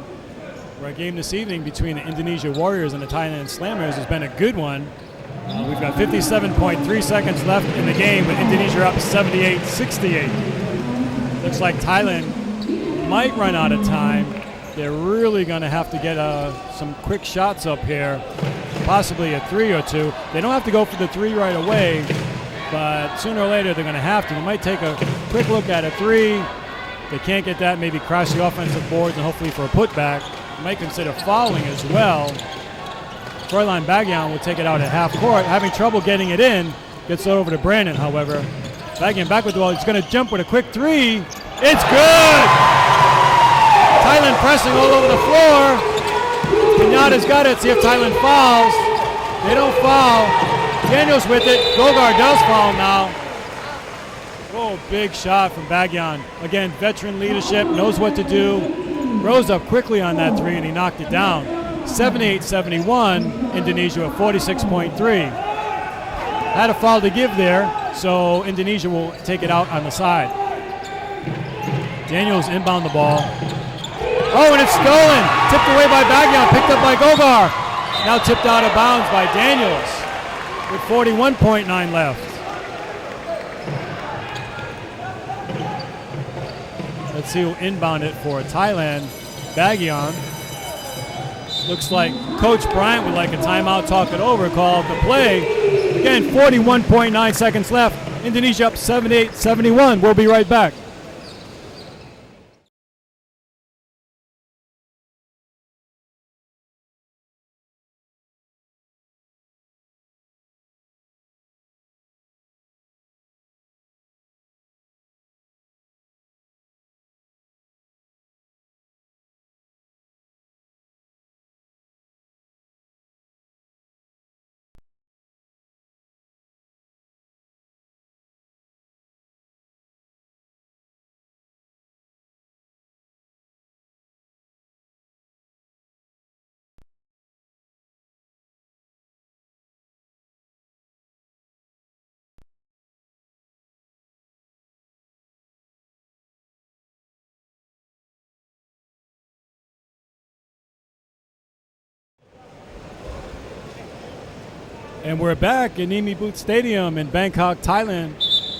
where a game this evening between the Indonesia Warriors and the Thailand Slammers has been a good one. We've got 57.3 seconds left in the game with Indonesia up 78-68. Looks like Thailand might run out of time. They're really going to have to get some quick shots up here, possibly a three or two. They don't have to go for the three right away, but sooner or later they're going to have to. They might take a quick look at a three. If they can't get that, maybe crash the offensive boards and hopefully for a putback. They might consider fouling as well. Froylan Bagyan will take it out at half court, having trouble getting it in. Gets it over to Brandon, however. Bagyan back with the ball. He's going to jump with a quick three. It's good! Thailand pressing all over the floor. Kenyatta's got it. See if Thailand fouls. They don't foul. Daniels with it. Gogar does foul now. Oh, big shot from Bagyan. Again, veteran leadership, knows what to do. Rose up quickly on that three, and he knocked it down. 78-71, Indonesia at 46.3. Had a foul to give there, so Indonesia will take it out on the side. Daniels inbound the ball. Oh, and it's stolen. Tipped away by Bagyan, picked up by Gogar. Now tipped out of bounds by Daniels with 41.9 left. Let's see who inbound it for Thailand. Bagyan. Looks like Coach Bryant would like a timeout, talk it over, call the play. Again, 41.9 seconds left. Indonesia up 78-71. We'll be right back. And we're back at Nimi Boot Stadium in Bangkok, Thailand,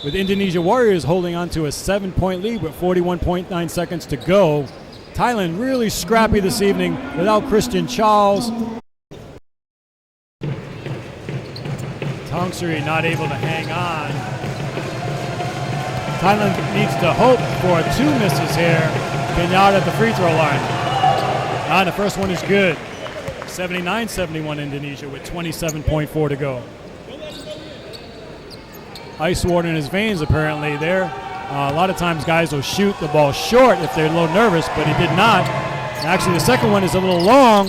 with Indonesia Warriors holding on to a 7-point lead with 41.9 seconds to go. Thailand really scrappy this evening without Christian Charles. Tongsuri not able to hang on. Thailand needs to hope for two misses here. Kenyatta at the free throw line. The first one is good. 79-71 Indonesia with 27.4 to go. Ice water in his veins apparently there. A lot of times guys will shoot the ball short if they're a little nervous, but he did not. Actually, the second one is a little long.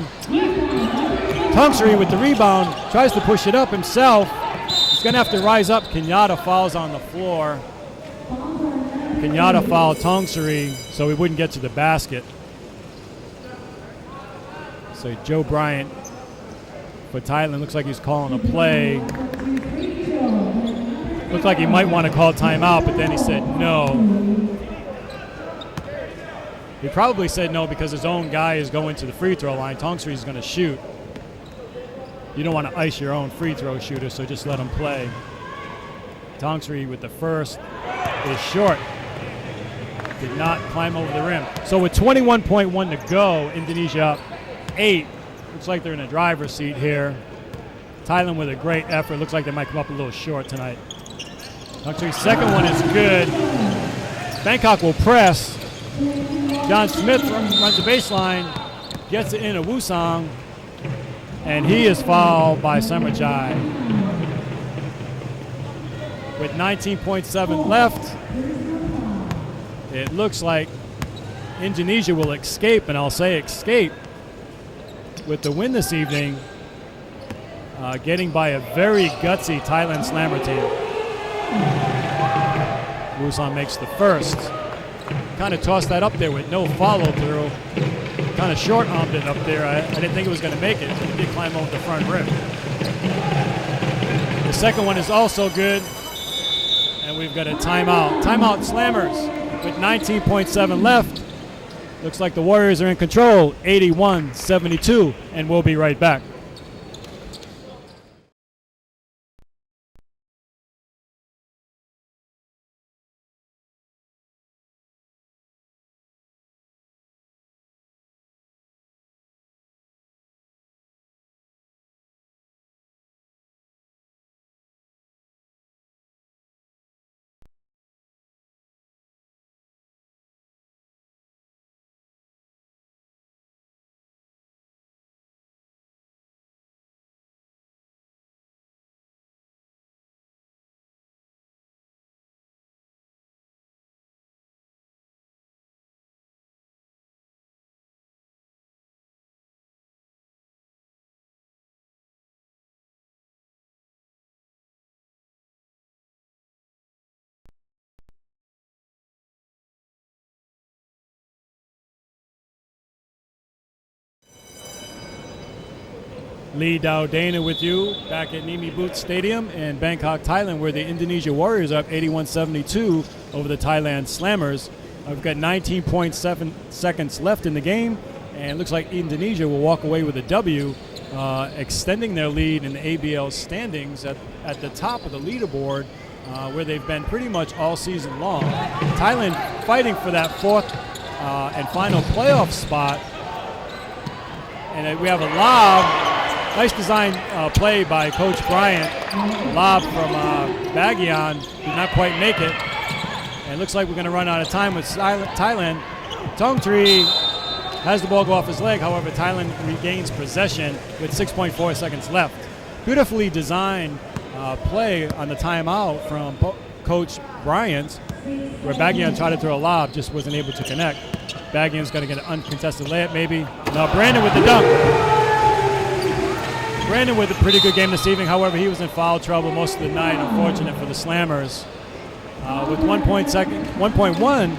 Tongsuri with the rebound, tries to push it up himself. He's going to have to rise up. Kenyatta fouls on the floor. Kenyatta fouled Tongsuri so he wouldn't get to the basket. So Joe Bryant for Thailand. Looks like he's calling a play. Looked like he might want to call timeout, but then he said no. He probably said no because his own guy is going to the free throw line. Tongsury is going to shoot. You don't want to ice your own free throw shooter, so just let him play. Tongsury with the first is short. Did not climb over the rim. So with 21.1 to go, Indonesia up 8. Looks like they're in a driver's seat here. Thailand with a great effort. Looks like they might come up a little short tonight. Tongsury's second one is good. Bangkok will press. John Smith runs the baseline, gets it into Wusong, and he is fouled by Samarjai. With 19.7 left, it looks like Indonesia will escape, and I'll say escape, with the win this evening, getting by a very gutsy Thailand Slammer team. Wusong makes the first. Kind of tossed that up there with no follow-through. Kind of short-armed it up there. I didn't think it was going to make it, but it did climb over the front rim. The second one is also good, and we've got a timeout. Timeout Slammers with 19.7 left. Looks like the Warriors are in control, 81-72, and we'll be right back. Lee Dowdana with you back at Nimi Boots Stadium in Bangkok, Thailand, where the Indonesia Warriors are up 81-72 over the Thailand Slammers. We've got 19.7 seconds left in the game, and looks like Indonesia will walk away with a W, extending their lead in the ABL standings at the top of the leaderboard, where they've been pretty much all season long. Thailand fighting for that fourth and final playoff spot. And we have a lob. Nice design play by Coach Bryant. Lob from Bagian. Did not quite make it. And it looks like we're going to run out of time with Thailand. Tongsury has the ball go off his leg. However, Thailand regains possession with 6.4 seconds left. Beautifully designed play on the timeout from Coach Bryant, where Bagian tried to throw a lob, just wasn't able to connect. Bagian's going to get an uncontested layup maybe. Now Brandon with the dunk. Brandon with a pretty good game this evening. However, he was in foul trouble most of the night. Unfortunate for the Slammers. With 1.1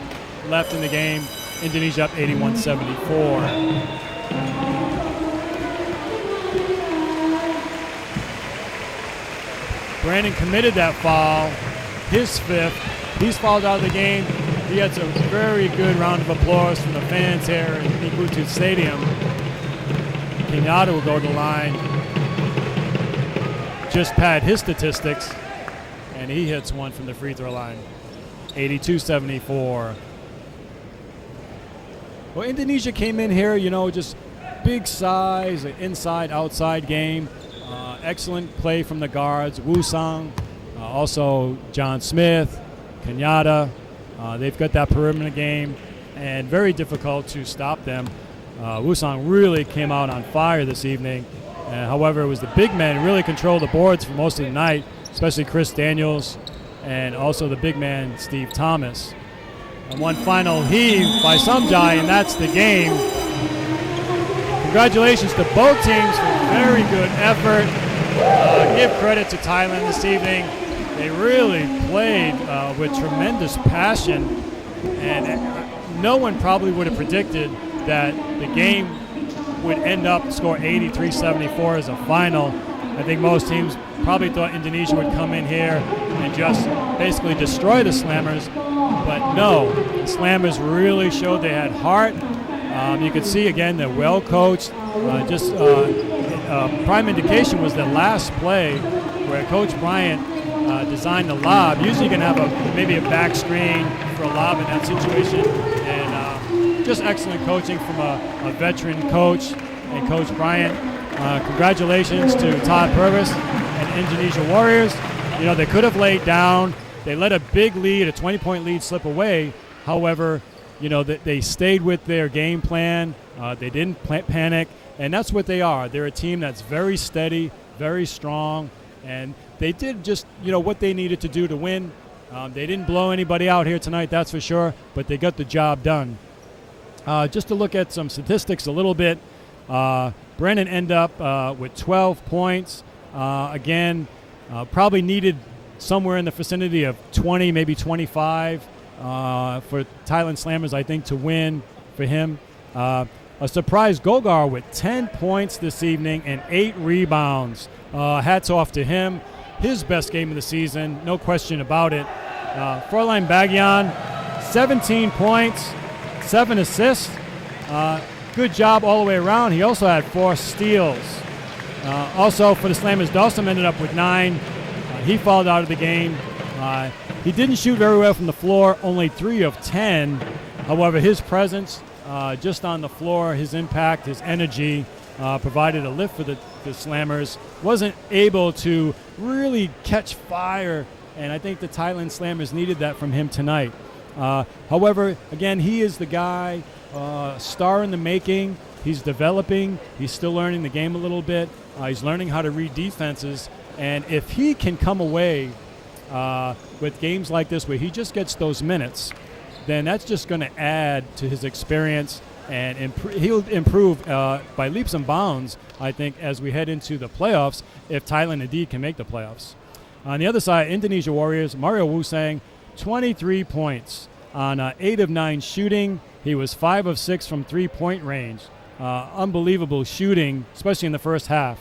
left in the game, Indonesia up 81-74. Brandon committed that foul, his fifth. He's fouled out of the game. He gets a very good round of applause from the fans here in Nibutu Stadium. Kenyatta will go to the line. Just pad his statistics, and he hits one from the free throw line. 82-74. Well, Indonesia came in here, just big size, an inside-outside game. Excellent play from the guards. Wusong, also John Smith, Kenyatta. They've got that perimeter game, and very difficult to stop them. Wusong really came out on fire this evening. However, it was the big men who really controlled the boards for most of the night, especially Chris Daniels and also the big man, Steve Thomas. And one final heave by Samarjai, and that's the game. Congratulations to both teams for a very good effort. Give credit to Thailand this evening. They really played with tremendous passion, and no one probably would have predicted that the game would end up score 83-74 as a final. I think most teams probably thought Indonesia would come in here and just basically destroy the Slammers, but no, the Slammers really showed they had heart. You could see again they're well coached. Prime indication was the last play where Coach Bryant designed the lob. Usually you can have maybe a back screen for a lob in that situation, and just excellent coaching from a veteran coach and Coach Bryant. Congratulations to Todd Purvis and Indonesia Warriors. You know, they could have laid down. They let a big lead, a 20-point lead, slip away. However, you know, they stayed with their game plan. They didn't panic, and that's what they are. They're a team that's very steady, very strong, and they did just, you know, what they needed to do to win. They didn't blow anybody out here tonight, that's for sure, but they got the job done. Just to look at some statistics a little bit, Brennan ended up with 12 points. Again, probably needed somewhere in the vicinity of 20, maybe 25 for Thailand Slammers, I think, to win for him. A surprise Gogar with 10 points this evening and 8 rebounds. Hats off to him. His best game of the season, no question about it. Fräulein Bagyan, 17 points, 7 assists. Good job all the way around. He also had 4 steals. Also for the Slammers, Dawson ended up with 9. He fouled out of the game. He didn't shoot very well from the floor, only 3 of 10. However, his presence just on the floor, his impact, his energy provided a lift for the Slammers. Wasn't able to really catch fire, and I think the Thailand Slammers needed that from him tonight. However, again, he is the guy, star in the making. He's developing. He's still learning the game a little bit. He's learning how to read defenses. And if he can come away with games like this where he just gets those minutes, then that's just going to add to his experience, and he'll improve by leaps and bounds, I think, as we head into the playoffs, if Thailand indeed can make the playoffs. On the other side, Indonesia Warriors, Mario Wusang, 23 points on 8 of 9 shooting. He was 5 of 6 from three-point range. Unbelievable shooting, especially in the first half.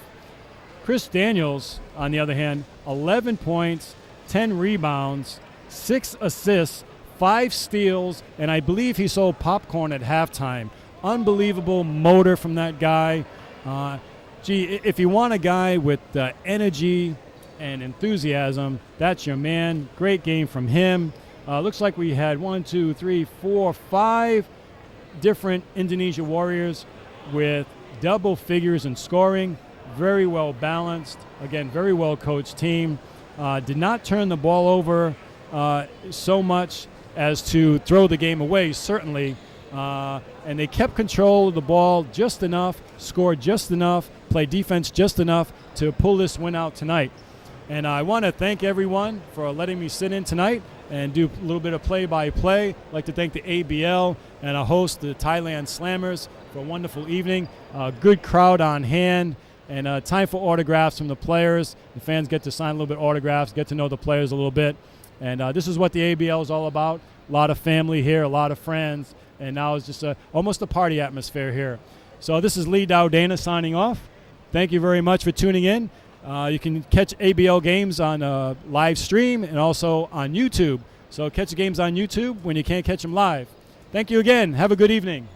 Chris Daniels, on the other hand, 11 points, 10 rebounds, 6 assists, 5 steals, and I believe he sold popcorn at halftime. Unbelievable motor from that guy. If you want a guy with energy and enthusiasm, that's your man. Great game from him. Looks like we had 5 different Indonesia Warriors with double figures in scoring. Very well balanced. Again, very well coached team. Did not turn the ball over so much as to throw the game away, certainly. And they kept control of the ball just enough, scored just enough, played defense just enough to pull this win out tonight. And I want to thank everyone for letting me sit in tonight and do a little bit of play-by-play. I'd like to thank the ABL and our host, the Thailand Slammers, for a wonderful evening. Good crowd on hand, and time for autographs from the players. The fans get to sign a little bit of autographs, get to know the players a little bit. And this is what the ABL is all about. A lot of family here, a lot of friends, and now it's just almost a party atmosphere here. So this is Lee Dowdana signing off. Thank you very much for tuning in. You can catch ABL games on live stream and also on YouTube. So catch the games on YouTube when you can't catch them live. Thank you again. Have a good evening.